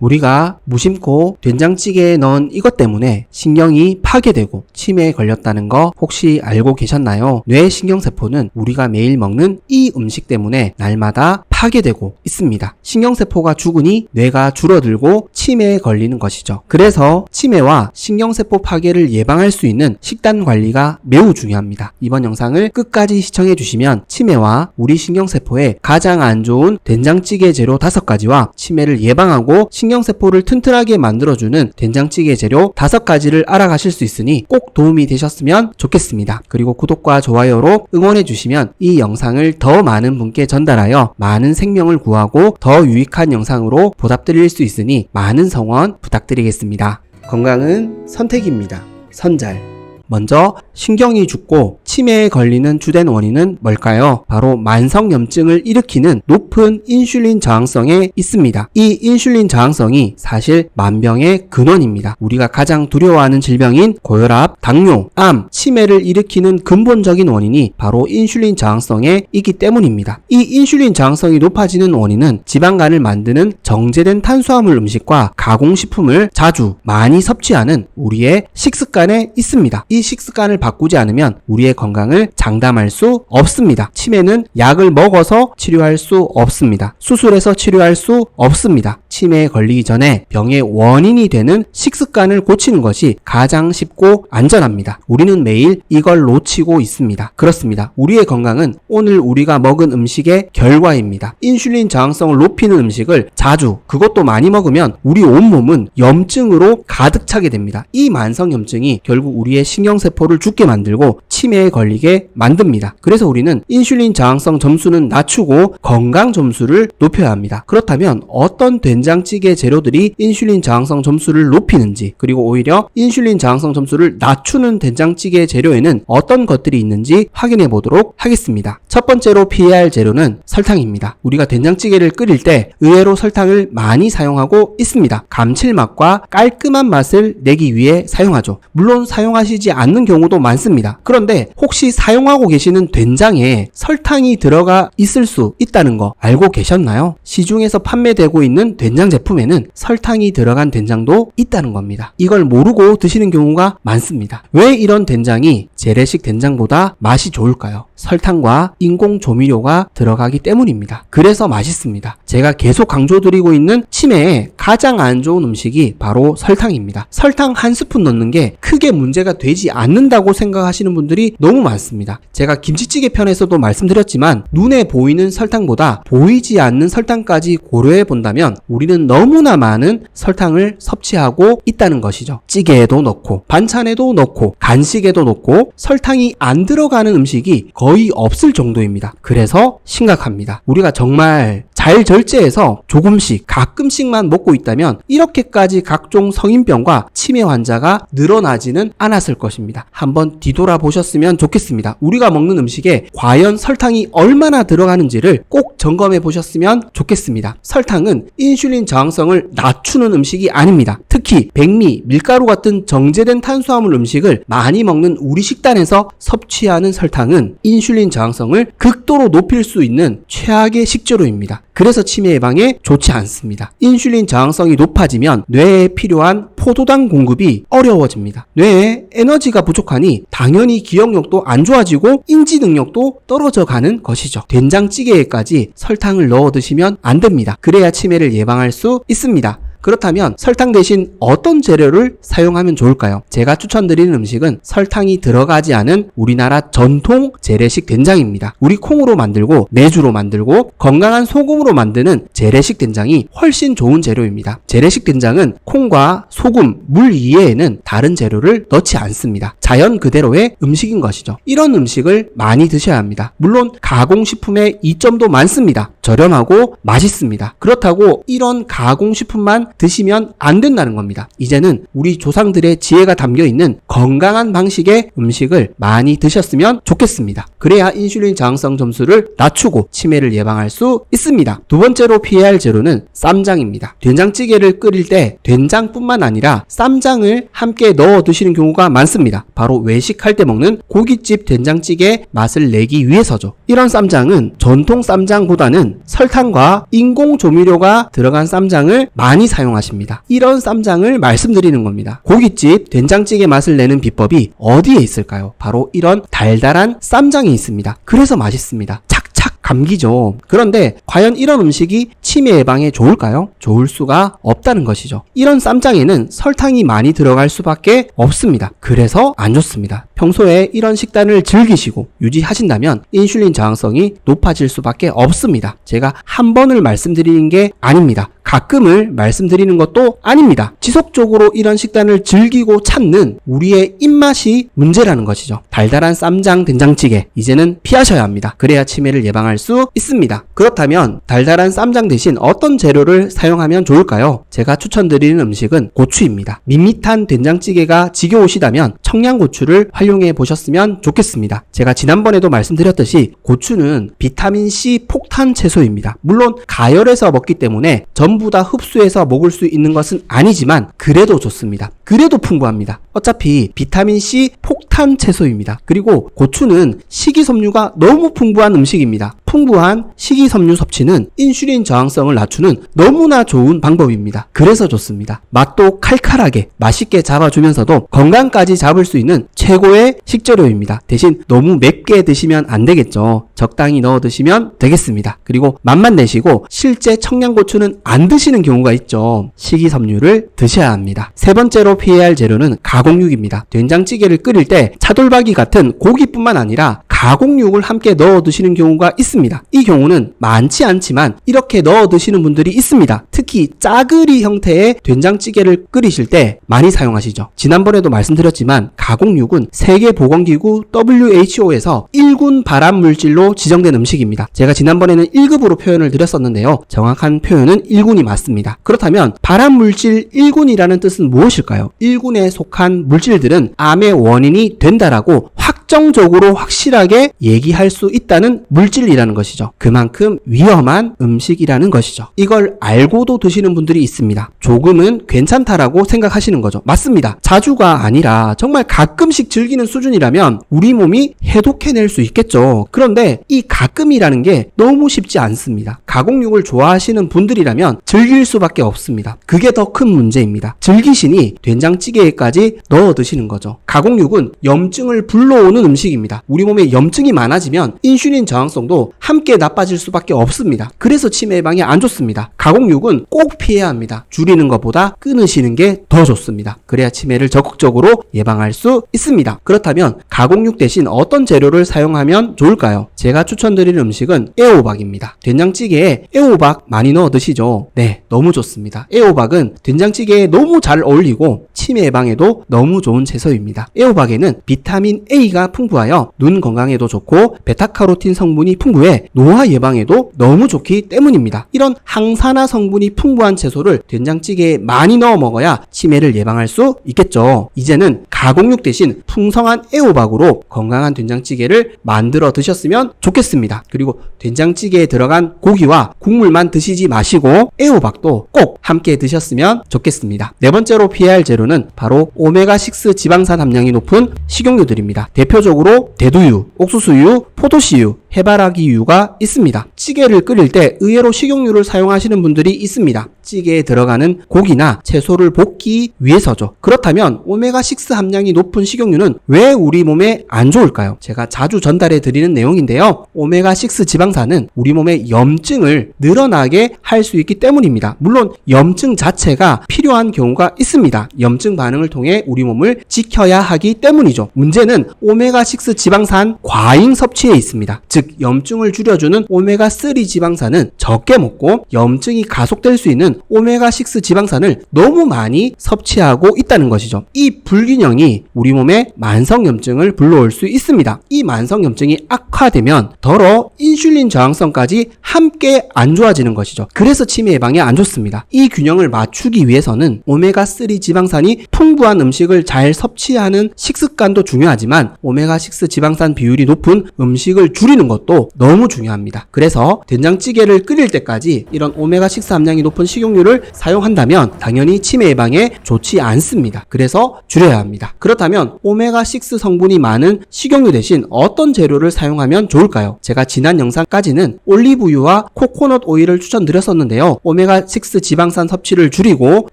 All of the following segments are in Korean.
우리가 무심코 된장찌개에 넣은 이것 때문에 신경이 파괴되고 치매에 걸렸다는 거 혹시 알고 계셨나요? 뇌 신경세포는 우리가 매일 먹는 이 음식 때문에 날마다 파괴되고 있습니다. 신경세포가 죽으니 뇌가 줄어들고 치매에 걸리는 것이죠. 그래서 치매와 신경세포 파괴를 예방할 수 있는 식단 관리가 매우 중요합니다. 이번 영상을 끝까지 시청해 주시면 치매와 우리 신경세포에 가장 안 좋은 된장찌개 재료 5가지와 치매를 예방하고 신경세포를 튼튼하게 만들어주는 된장찌개 재료 5가지를 알아가실 수 있으니 꼭 도움이 되셨으면 좋겠습니다. 그리고 구독과 좋아요로 응원해 주시면 이 영상을 더 많은 분께 전달하여 많은 생명을 구하고 더 유익한 영상으로 보답드릴 수 있으니 많은 성원 부탁드리겠습니다. 건강은 선택입니다. 선잘. 먼저 신경이 죽고 치매에 걸리는 주된 원인은 뭘까요? 바로 만성염증을 일으키는 높은 인슐린 저항성에 있습니다. 이 인슐린 저항성이 사실 만병의 근원입니다. 우리가 가장 두려워하는 질병인 고혈압, 당뇨, 암, 치매를 일으키는 근본적인 원인이 바로 인슐린 저항성에 있기 때문입니다. 이 인슐린 저항성이 높아지는 원인은 지방간을 만드는 정제된 탄수화물 음식과 가공식품을 자주 많이 섭취하는 우리의 식습관에 있습니다. 이 식습관을 바꾸지 않으면 우리의 건강을 장담할 수 없습니다. 치매는 약을 먹어서 치료할 수 없습니다. 수술해서 치료할 수 없습니다. 치매에 걸리기 전에 병의 원인이 되는 식습관을 고치는 것이 가장 쉽고 안전합니다. 우리는 매일 이걸 놓치고 있습니다. 그렇습니다. 우리의 건강은 오늘 우리가 먹은 음식의 결과입니다. 인슐린 저항성을 높이는 음식을 자주, 그것도 많이 먹으면 우리 온몸은 염증으로 가득 차게 됩니다. 이 만성염증이 결국 우리의 신경세포를 죽게 만들고 치매에 걸리게 만듭니다. 그래서 우리는 인슐린 저항성 점수는 낮추고 건강 점수를 높여야 합니다. 그렇다면 어떤 된장찌개 재료들이 인슐린 저항성 점수를 높이는지, 그리고 오히려 인슐린 저항성 점수를 낮추는 된장찌개 재료에는 어떤 것들이 있는지 확인해 보도록 하겠습니다. 첫 번째로 피해야 할 재료는 설탕입니다. 우리가 된장찌개를 끓일 때 의외로 설탕을 많이 사용하고 있습니다. 감칠맛과 깔끔한 맛을 내기 위해 사용하죠. 물론 사용하시지 않는 경우도 많습니다. 그런데 혹시 사용하고 계시는 된장에 설탕이 들어가 있을 수 있다는 거 알고 계셨나요? 시중에서 판매되고 있는 된장 제품에는 설탕이 들어간 된장도 있다는 겁니다. 이걸 모르고 드시는 경우가 많습니다. 왜 이런 된장이 재래식 된장보다 맛이 좋을까요? 설탕과 인공 조미료가 들어가기 때문입니다. 그래서 맛있습니다. 제가 계속 강조드리고 있는 치매에 가장 안 좋은 음식이 바로 설탕입니다. 설탕 한 스푼 넣는 게 크게 문제가 되지 않는다고 생각하시는 분들이 너무 많습니다. 제가 김치찌개 편에서도 말씀드렸지만 눈에 보이는 설탕보다 보이지 않는 설탕까지 고려해 본다면 우리는 너무나 많은 설탕을 섭취하고 있다는 것이죠. 찌개에도 넣고 반찬에도 넣고 간식에도 넣고 설탕이 안 들어가는 음식이 거의 없을 정도입니다. 그래서 심각합니다. 우리가 정말 잘 절제해서 조금씩 가끔씩만 먹고 있다면 이렇게까지 각종 성인병과 치매 환자가 늘어나지는 않았을 것입니다. 한번 뒤돌아보셨으면 좋겠습니다. 우리가 먹는 음식에 과연 설탕이 얼마나 들어가는지를 꼭 점검해 보셨으면 좋겠습니다. 설탕은 인슐린 저항성을 낮추는 음식이 아닙니다. 특히 백미, 밀가루 같은 정제된 탄수화물 음식을 많이 먹는 우리 식단에서 섭취하는 설탕은 인슐린 저항성을 극도로 높일 수 있는 최악의 식재료입니다. 그래서 치매 예방에 좋지 않습니다. 인슐린 저항성이 높아지면 뇌에 필요한 포도당 공급이 어려워집니다. 뇌에 에너지가 부족하니 당연히 기억력도 안 좋아지고 인지 능력도 떨어져 가는 것이죠. 된장찌개에까지 설탕을 넣어 드시면 안 됩니다. 그래야 치매를 예방할 수 있습니다. 그렇다면 설탕 대신 어떤 재료를 사용하면 좋을까요? 제가 추천드리는 음식은 설탕이 들어가지 않은 우리나라 전통 재래식 된장입니다. 우리 콩으로 만들고 메주로 만들고 건강한 소금으로 만드는 재래식 된장이 훨씬 좋은 재료입니다. 재래식 된장은 콩과 소금, 물 이외에는 다른 재료를 넣지 않습니다. 자연 그대로의 음식인 것이죠. 이런 음식을 많이 드셔야 합니다. 물론 가공식품의 이점도 많습니다. 저렴하고 맛있습니다. 그렇다고 이런 가공식품만 드시면 안 된다는 겁니다. 이제는 우리 조상들의 지혜가 담겨있는 건강한 방식의 음식을 많이 드셨으면 좋겠습니다. 그래야 인슐린 저항성 점수를 낮추고 치매를 예방할 수 있습니다. 두 번째로 피해야 할 재료는 쌈장입니다. 된장찌개를 끓일 때 된장뿐만 아니라 쌈장을 함께 넣어 드시는 경우가 많습니다. 바로 외식할 때 먹는 고깃집 된장찌개 맛을 내기 위해서죠. 이런 쌈장은 전통 쌈장보다는 설탕과 인공 조미료가 들어간 쌈장을 많이 사용합니다. 사용하십니다. 이런 쌈장을 말씀드리는 겁니다. 고깃집 된장찌개 맛을 내는 비법이 어디에 있을까요? 바로 이런 달달한 쌈장이 있습니다. 그래서 맛있습니다. 착착 감기죠. 그런데 과연 이런 음식이 치매 예방에 좋을까요? 좋을 수가 없다는 것이죠. 이런 쌈장에는 설탕이 많이 들어갈 수밖에 없습니다. 그래서 안 좋습니다. 평소에 이런 식단을 즐기시고 유지하신다면 인슐린 저항성이 높아질 수밖에 없습니다. 제가 한 번을 말씀드리는 게 아닙니다. 가끔을 말씀드리는 것도 아닙니다. 지속적으로 이런 식단을 즐기고 찾는 우리의 입맛이 문제라는 것이죠. 달달한 쌈장 된장찌개 이제는 피하셔야 합니다. 그래야 치매를 예방할 수 있습니다. 그렇다면 달달한 쌈장 대신 어떤 재료를 사용하면 좋을까요? 제가 추천드리는 음식은 고추입니다. 밋밋한 된장찌개가 지겨우시다면 청양고추를 활용해 보셨으면 좋겠습니다. 제가 지난번에도 말씀드렸듯이 고추는 비타민C 폭탄 채소입니다. 물론 가열해서 먹기 때문에 전부 다 흡수해서 먹을 수 있는 것은 아니지만 그래도 좋습니다. 그래도 풍부합니다. 어차피 비타민C 폭탄 채소입니다. 그리고 고추는 식이섬유가 너무 풍부한 음식입니다. 풍부한 식이섬유 섭취는 인슐린 저항성을 낮추는 너무나 좋은 방법입니다. 그래서 좋습니다. 맛도 칼칼하게 맛있게 잡아주면서도 건강까지 잡을 수 있는 최고의 식재료입니다. 대신 너무 맵게 드시면 안 되겠죠. 적당히 넣어 드시면 되겠습니다. 그리고 맛만 내시고 실제 청양고추는 안 드시는 경우가 있죠. 식이섬유를 드셔야 합니다. 세 번째로 피해야 할 재료는 가공육입니다. 된장찌개를 끓일 때 차돌박이 같은 고기뿐만 아니라 가공육을 함께 넣어 드시는 경우가 있습니다. 이 경우는 많지 않지만 이렇게 넣어 드시는 분들이 있습니다. 특히 짜글이 형태의 된장찌개를 끓이실 때 많이 사용하시죠. 지난번에도 말씀드렸지만 가공육은 세계보건기구 WHO에서 1군 발암물질로 지정된 음식입니다. 제가 지난번에는 1급으로 표현을 드렸었는데요. 정확한 표현은 1군이 맞습니다. 그렇다면 발암물질 1군이라는 뜻은 무엇일까요? 1군에 속한 물질들은 암의 원인이 된다라고 확정적으로 확실하게 얘기할 수 있다는 물질이라는 것이죠. 그만큼 위험한 음식이라는 것이죠. 이걸 알고도 드시는 분들이 있습니다. 조금은 괜찮다라고 생각하시는 거죠. 맞습니다. 자주가 아니라 정말 가끔씩 즐기는 수준이라면 우리 몸이 해독해낼 수 있겠죠. 그런데 이 가끔이라는 게 너무 쉽지 않습니다. 가공육을 좋아하시는 분들이라면 즐길 수밖에 없습니다. 그게 더 큰 문제입니다. 즐기시니 된장찌개에까지 넣어 드시는 거죠. 가공육은 염증을 불러오는 음식입니다. 우리 몸에 염증이 많아지면 인슐린 저항성도 함께 나빠질 수밖에 없습니다. 그래서 치매 예방에 안 좋습니다. 가공육은 꼭 피해야 합니다. 줄이는 것보다 끊으시는 게 더 좋습니다. 그래야 치매를 적극적으로 예방할 수 있습니다. 그렇다면 가공육 대신 어떤 재료를 사용하면 좋을까요? 제가 추천드리는 음식은 애호박입니다. 된장찌개에 애호박 많이 넣어 드시죠? 네, 너무 좋습니다. 애호박은 된장찌개에 너무 잘 어울리고 치매 예방에도 너무 좋은 채소입니다. 애호박에는 비타민 A가 풍부하여 눈 건강에도 좋고 베타카로틴 성분이 풍부해 노화 예방에도 너무 좋기 때문입니다. 이런 항산화 성분이 풍부한 채소를 된장찌개에 많이 넣어 먹어야 치매를 예방할 수 있겠죠. 이제는 가공육 대신 풍성한 애호박으로 건강한 된장찌개를 만들어 드셨으면 좋겠습니다. 그리고 된장찌개에 들어간 고기와 국물만 드시지 마시고 애호박도 꼭 함께 드셨으면 좋겠습니다. 네 번째로 피해야 할 재료는 바로 오메가6 지방산 함량이 높은 식용유들입니다. 대표적으로 대두유, 옥수수유, 포도씨유, 해바라기유가 있습니다. 찌개를 끓일 때 의외로 식용유를 사용하시는 분들이 있습니다. 찌개에 들어가는 고기나 채소를 볶기 위해서죠. 그렇다면 오메가6 함량이 높은 식용유는 왜 우리 몸에 안 좋을까요? 제가 자주 전달해 드리는 내용인데요. 오메가6 지방산은 우리 몸의 염증을 늘어나게 할 수 있기 때문입니다. 물론 염증 자체가 필요한 경우가 있습니다. 염증 반응을 통해 우리 몸을 지켜야 하기 때문이죠. 문제는 오메가6 지방산 과잉 섭취에 있습니다. 즉 염증을 줄여주는 오메가3 지방산은 적게 먹고 염증이 가속될 수 있는 오메가6 지방산을 너무 많이 섭취하고 있다는 것이죠. 이 불균형이 우리 몸에 만성염증을 불러올 수 있습니다. 이 만성염증이 악화되면 더러 인슐린 저항성까지 함께 안 좋아지는 것이죠. 그래서 치매 예방에 안 좋습니다. 이 균형을 맞추기 위해서는 오메가3 지방산이 풍부한 음식을 잘 섭취하는 식습관도 중요하지만 오메가6 지방산 비율이 높은 음식을 줄이는 것도 너무 중요합니다. 그래서 된장찌개를 끓일 때까지 이런 오메가6 함량이 높은 식용유를 사용한다면 당연히 치매 예방에 좋지 않습니다. 그래서 줄여야 합니다. 그렇다면 오메가6 성분이 많은 식용유 대신 어떤 재료를 사용하면 좋을까요? 제가 지난 영상까지는 올리브유와 코코넛 오일을 추천드렸었는데요. 오메가6 지방산 섭취를 줄이고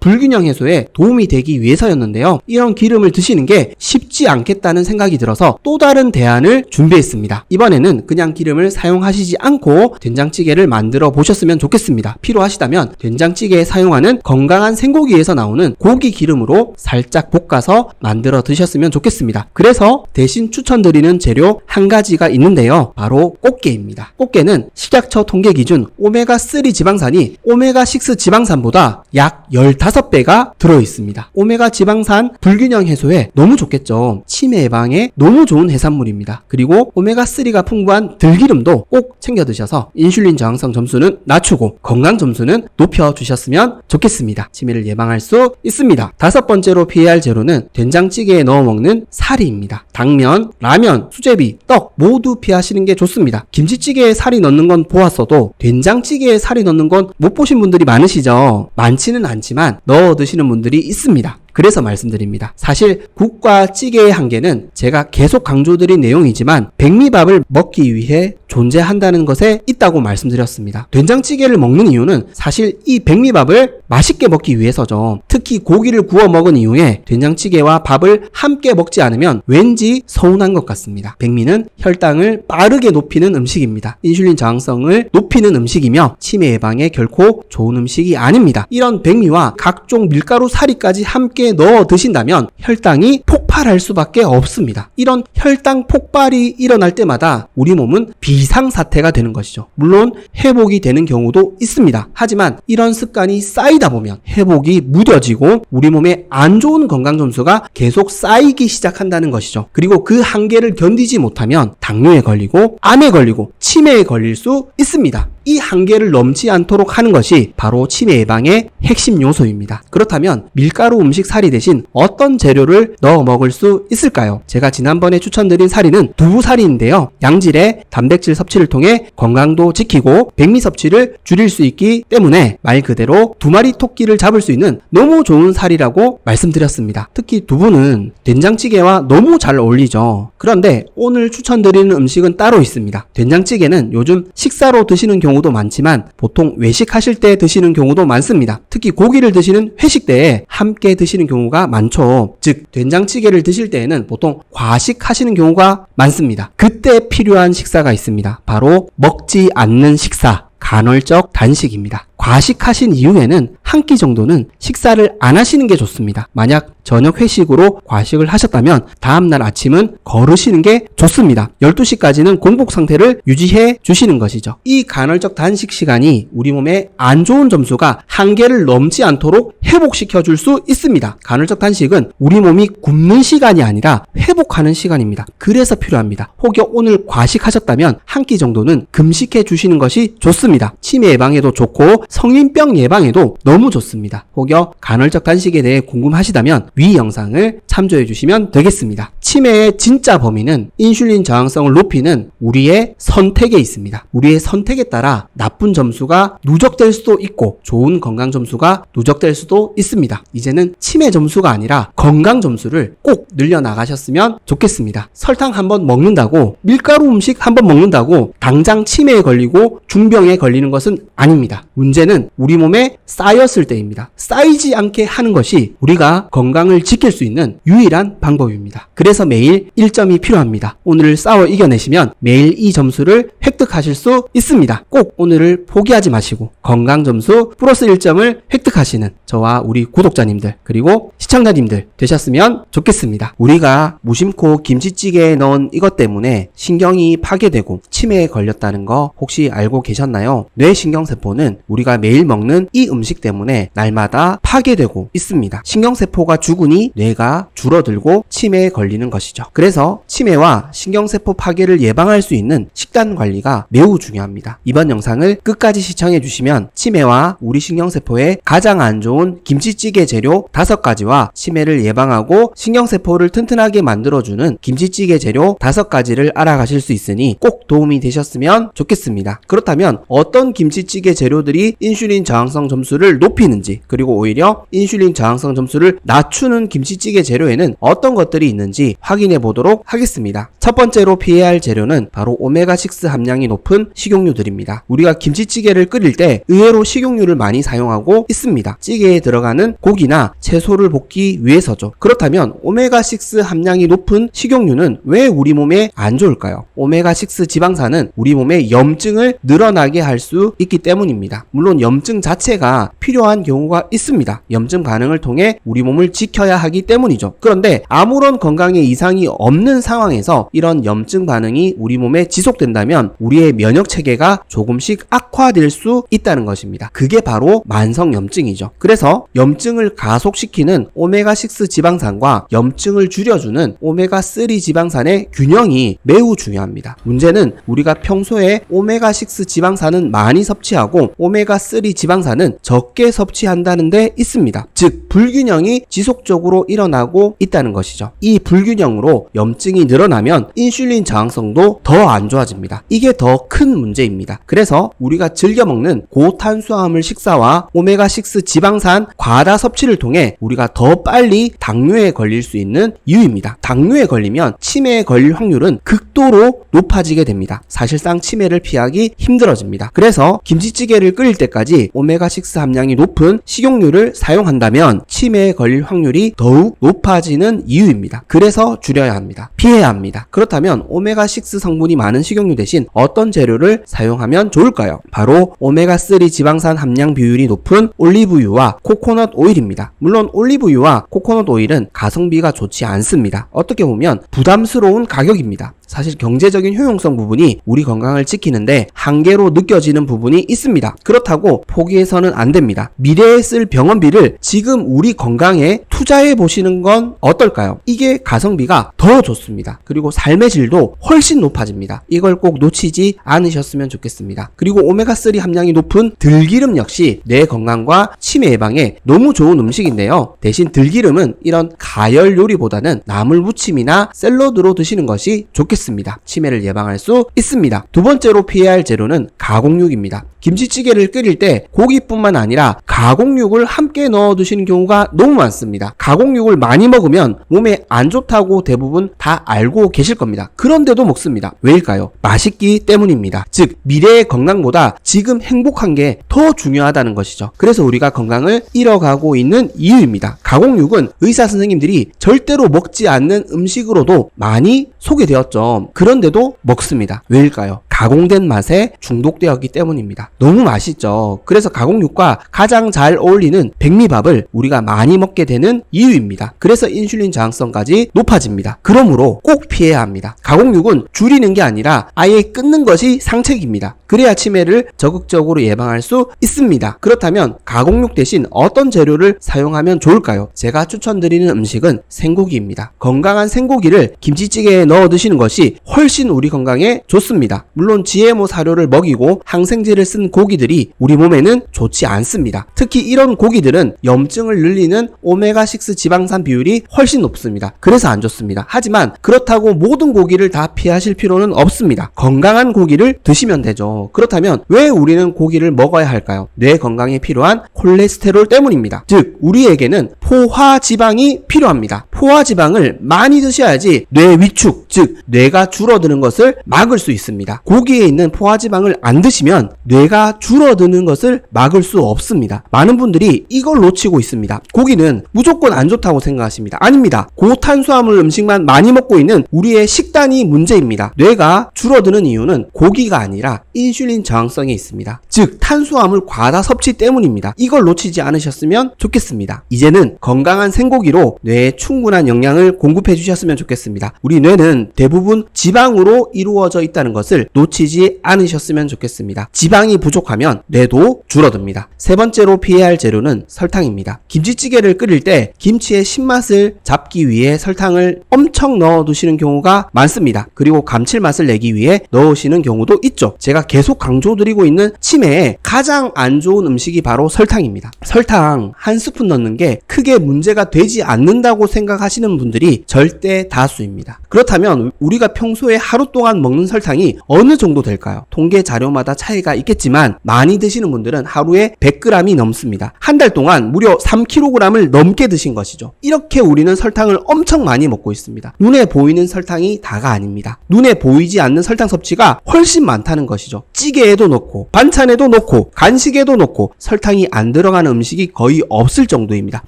불균형 해소에 도움이 되기 위해서였는데요. 이런 기름을 드시는 게 쉽지 않겠다는 생각이 들어서 또 다른 대안을 준비했습니다. 이번에는 그냥 기름을 사용하시지 않고 된장찌개를 만들어 보셨으면 좋겠습니다. 필요하시다면 된장찌개에 사용하는 건강한 생고기에서 나오는 고기 기름으로 살짝 볶아서 만들어 드셨으면 좋겠습니다. 그래서 대신 추천드리는 재료 한 가지가 있는데요. 바로 꽃게입니다. 꽃게는 식약처 통계 기준 오메가3 지방산이 오메가6 지방산보다 약 15배가 들어있습니다. 오메가 지방산 불균형 해소에 너무 좋겠죠. 치매 예방에 너무 좋은 해산물입니다. 그리고 오메가3가 풍부한 들기름도 꼭 챙겨 드셔서 인슐린 저항성 점수는 낮추고 건강 점수는 높여 주셨으면 좋겠습니다. 치매를 예방할 수 있습니다. 다섯 번째로 피해야 할 재료는 된장찌개에 넣어 먹는 사리입니다. 당면, 라면, 수제비, 떡 모두 피하시는 게 좋습니다. 김치찌개에 사리 넣는 건 보았어도 된장찌개에 사리 넣는 건 못 보신 분들이 많으시죠? 많지는 않지만 넣어 드시는 분들이 있습니다. 그래서 말씀드립니다. 사실 국과 찌개의 한계는 제가 계속 강조드린 내용이지만 백미밥을 먹기 위해 존재한다는 것에 있다고 말씀드렸습니다. 된장찌개를 먹는 이유는 사실 이 백미밥을 맛있게 먹기 위해서죠. 특히 고기를 구워 먹은 이후에 된장찌개와 밥을 함께 먹지 않으면 왠지 서운한 것 같습니다. 백미는 혈당을 빠르게 높이는 음식입니다. 인슐린 저항성을 높이는 음식이며 치매 예방에 결코 좋은 음식이 아닙니다. 이런 백미와 각종 밀가루 사리까지 함께 넣어 드신다면 혈당이 폭발할 수밖에 없습니다. 이런 혈당 폭발이 일어날 때마다 우리 몸은 비상사태가 되는 것이죠. 물론 회복이 되는 경우도 있습니다. 하지만 이런 습관이 쌓이다 보면 회복이 무뎌지고 우리 몸에 안 좋은 건강 점수가 계속 쌓이기 시작한다는 것이죠. 그리고 그 한계를 견디지 못하면 당뇨에 걸리고 암에 걸리고 치매에 걸릴 수 있습니다. 이 한계를 넘지 않도록 하는 것이 바로 치매 예방의 핵심 요소입니다. 그렇다면 밀가루 음식 사리 대신 어떤 재료를 넣어 먹을 수 있을까요? 제가 지난번에 추천드린 사리는 두부사리인데요. 양질의 단백질 섭취를 통해 건강도 지키고 백미 섭취를 줄일 수 있기 때문에 말 그대로 두 마리 토끼를 잡을 수 있는 너무 좋은 사리라고 말씀드렸습니다. 특히 두부는 된장찌개와 너무 잘 어울리죠. 그런데 오늘 추천드리는 음식은 따로 있습니다. 된장찌개는 요즘 식사로 드시는 경우도 많지만 보통 외식하실 때 드시는 경우도 많습니다. 특히 고기를 드시는 회식 때에 함께 드시는 경우가 많죠. 즉 된장찌개를 드실 때에는 보통 과식하시는 경우가 많습니다. 그때 필요한 식사가 있습니다. 바로 먹지 않는 식사, 간헐적 단식입니다. 과식하신 이후에는 한 끼 정도는 식사를 안 하시는 게 좋습니다. 만약 저녁 회식으로 과식을 하셨다면 다음날 아침은 거르시는 게 좋습니다. 12시까지는 공복 상태를 유지해 주시는 것이죠. 이 간헐적 단식 시간이 우리 몸에 안 좋은 점수가 한계를 넘지 않도록 회복시켜 줄 수 있습니다. 간헐적 단식은 우리 몸이 굶는 시간이 아니라 회복하는 시간입니다. 그래서 필요합니다. 혹여 오늘 과식하셨다면 한 끼 정도는 금식해 주시는 것이 좋습니다. 치매 예방에도 좋고 성인병 예방에도 너무 좋습니다. 혹여 간헐적 단식에 대해 궁금하시다면 위 영상을 참조해 주시면 되겠습니다. 치매의 진짜 범위는 인슐린 저항성을 높이는 우리의 선택에 있습니다. 우리의 선택에 따라 나쁜 점수가 누적될 수도 있고 좋은 건강 점수가 누적될 수도 있습니다. 이제는 치매 점수가 아니라 건강 점수를 꼭 늘려나가셨으면 좋겠습니다. 설탕 한번 먹는다고 밀가루 음식 한번 먹는다고 당장 치매에 걸리고 중병에 걸리는 것은 아닙니다. 문제는 우리 몸에 쌓였을 때입니다. 쌓이지 않게 하는 것이 우리가 건강을 지킬 수 있는 유일한 방법입니다. 그래서 매일 1점이 필요합니다. 오늘을 싸워 이겨내시면 매일 이 점수를 획득하실 수 있습니다. 꼭 오늘을 포기하지 마시고 건강 점수 플러스 1점을 획득하시는 저와 우리 구독자님들 그리고 시청자님들 되셨으면 좋겠습니다. 우리가 무심코 김치찌개에 넣은 이것 때문에 신경이 파괴되고 치매에 걸렸다는 거 혹시 알고 계셨나요? 뇌신경세포는 우리가 우리가 매일 먹는 이 음식 때문에 날마다 파괴되고 있습니다. 신경세포가 죽으니 뇌가 줄어들고 치매에 걸리는 것이죠. 그래서 치매와 신경세포 파괴를 예방할 수 있는 식단 관리가 매우 중요합니다. 이번 영상을 끝까지 시청해 주시면 치매와 우리 신경세포에 가장 안 좋은 김치찌개 재료 5가지와 치매를 예방하고 신경세포를 튼튼하게 만들어주는 김치찌개 재료 5가지를 알아가실 수 있으니 꼭 도움이 되셨으면 좋겠습니다. 그렇다면 어떤 김치찌개 재료들이 인슐린 저항성 점수를 높이는지, 그리고 오히려 인슐린 저항성 점수를 낮추는 김치찌개 재료에는 어떤 것들이 있는지 확인해 보도록 하겠습니다. 첫 번째로 피해야 할 재료는 바로 오메가6 함량이 높은 식용유들입니다. 우리가 김치찌개를 끓일 때 의외로 식용유를 많이 사용하고 있습니다. 찌개에 들어가는 고기나 채소를 볶기 위해서죠. 그렇다면 오메가6 함량이 높은 식용유는 왜 우리 몸에 안 좋을까요? 오메가6 지방산은 우리 몸에 염증을 늘어나게 할 수 있기 때문입니다. 물론 염증 자체가 필요한 경우가 있습니다. 염증 반응을 통해 우리 몸을 지켜야 하기 때문이죠. 그런데 아무런 건강에 이상이 없는 상황에서 이런 염증 반응이 우리 몸에 지속된다면 우리의 면역 체계가 조금씩 악화될 수 있다는 것입니다. 그게 바로 만성 염증이죠. 그래서 염증을 가속시키는 오메가6 지방산과 염증을 줄여주는 오메가3 지방산의 균형이 매우 중요합니다. 문제는 우리가 평소에 오메가6 지방산은 많이 섭취하고 오메가3 지방산은 적게 섭취한다는 데 있습니다. 즉 불균형이 지속적으로 일어나고 있다는 것이죠. 이 불균형으로 염증이 늘어나면 인슐린 저항성도 더 안 좋아집니다. 이게 더 큰 문제입니다. 그래서 우리가 즐겨 먹는 고탄수화물 식사와 오메가6 지방산 과다 섭취를 통해 우리가 더 빨리 당뇨에 걸릴 수 있는 이유입니다. 당뇨에 걸리면 치매에 걸릴 확률은 극도로 높아지게 됩니다. 사실상 치매를 피하기 힘들어집니다. 그래서 김치찌개를 끓일 때까지 오메가6 함량이 높은 식용유를 사용한다면 치매에 걸릴 확률이 더욱 높아지는 이유입니다. 그래서 줄여야 합니다. 피해야 합니다. 그렇다면 오메가6 성분이 많은 식용유 대신 어떤 재료를 사용하면 좋을까요? 바로 오메가3 지방산 함량 비율이 높은 올리브유와 코코넛 오일입니다. 물론 올리브유와 코코넛 오일은 가성비가 좋지 않습니다. 어떻게 보면 부담스러운 가격입니다. 사실 경제적인 효용성 부분이 우리 건강을 지키는데 한계로 느껴지는 부분이 있습니다. 그렇다고 포기해서는 안 됩니다. 미래에 쓸 병원비를 지금 우리 건강에 투자해 보시는 건 어떨까요? 이게 가성비가 더 좋습니다. 그리고 삶의 질도 훨씬 높아집니다. 이걸 꼭 놓치지 않으셨으면 좋겠습니다. 그리고 오메가3 함량이 높은 들기름 역시 뇌 건강과 치매 예방에 너무 좋은 음식인데요. 대신 들기름은 이런 가열 요리보다는 나물 무침이나 샐러드로 드시는 것이 좋겠습니다. 치매를 예방할 수 있습니다. 두 번째로 피해야 할 재료는 가공육입니다. 김치찌개를 끓일 때 고기뿐만 아니라 가공육을 함께 넣어 드시는 경우가 너무 많습니다. 가공육을 많이 먹으면 몸에 안 좋다고 대부분 다 알고 계실 겁니다. 그런데도 먹습니다. 왜일까요? 맛있기 때문입니다. 즉 미래의 건강보다 지금 행복한 게 더 중요하다는 것이죠. 그래서 우리가 건강을 잃어가고 있는 이유입니다. 가공육은 의사 선생님들이 절대로 먹지 않는 음식으로도 많이 소개되었죠. 그런데도 먹습니다. 왜일까요? 가공된 맛에 중독되었기 때문입니다. 너무 맛있죠. 그래서 가공육과 가장 잘 어울리는 백미밥을 우리가 많이 먹게 되는 이유입니다. 그래서 인슐린 저항성까지 높아집니다. 그러므로 꼭 피해야 합니다. 가공육은 줄이는 게 아니라 아예 끊는 것이 상책입니다. 그래야 치매를 적극적으로 예방할 수 있습니다. 그렇다면 가공육 대신 어떤 재료를 사용하면 좋을까요? 제가 추천드리는 음식은 생고기입니다. 건강한 생고기를 김치찌개에 넣어 드시는 것이 훨씬 우리 건강에 좋습니다. 물론 GMO 사료를 먹이고 항생제를 쓴 고기들이 우리 몸에는 좋지 않습니다. 특히 이런 고기들은 염증을 늘리는 오메가6 지방산 비율이 훨씬 높습니다. 그래서 안 좋습니다. 하지만 그렇다고 모든 고기를 다 피하실 필요는 없습니다. 건강한 고기를 드시면 되죠. 그렇다면 왜 우리는 고기를 먹어야 할까요? 뇌 건강에 필요한 콜레스테롤 때문입니다. 즉 우리에게는 포화지방이 필요합니다. 포화지방을 많이 드셔야지 뇌 위축, 즉 뇌가 줄어드는 것을 막을 수 있습니다. 고기에 있는 포화지방을 안 드시면 뇌가 줄어드는 것을 막을 수 없습니다. 많은 분들이 이걸 놓치고 있습니다. 고기는 무조건 안 좋다고 생각하십니다. 아닙니다. 고탄수화물 음식만 많이 먹고 있는 우리의 식단이 문제입니다. 뇌가 줄어드는 이유는 고기가 아니라 인슐린 저항성에 있습니다. 즉 탄수화물 과다 섭취 때문입니다. 이걸 놓치지 않으셨으면 좋겠습니다. 이제는 건강한 생고기로 뇌에 충분한 영양을 공급해 주셨으면 좋겠습니다. 우리 뇌는 대부분 지방으로 이루어져 있다는 것을 놓치지 않으셨으면 좋겠습니다. 지방이 부족하면 뇌도 줄어듭니다. 세 번째로 피해야 할 재료는 설탕입니다. 김치찌개를 끓일 때 김치의 신맛을 잡기 위해 설탕을 엄청 넣어 두시는 경우가 많습니다. 그리고 감칠맛을 내기 위해 넣으시는 경우도 있죠. 제가 계속 강조드리고 있는 치매에 가장 안 좋은 음식이 바로 설탕입니다. 설탕 한 스푼 넣는 게 크게 문제가 되지 않는다고 생각하시는 분들이 절대 다수입니다. 그렇다면 우리가 평소에 하루 동안 먹는 설탕이 어느 정도 될까요? 통계 자료마다 차이가 있겠지만 많이 드시는 분들은 하루에 100g이 넘습니다. 한 달 동안 무려 3kg을 넘게 드신 것이죠. 이렇게 우리는 설탕을 엄청 많이 먹고 있습니다. 눈에 보이는 설탕이 다가 아닙니다. 눈에 보이지 않는 설탕 섭취가 훨씬 많다는 것이죠. 찌개에도 넣고 반찬에도 넣고 간식에도 넣고 설탕이 안 들어가는 음식이 거의 없을 정도입니다.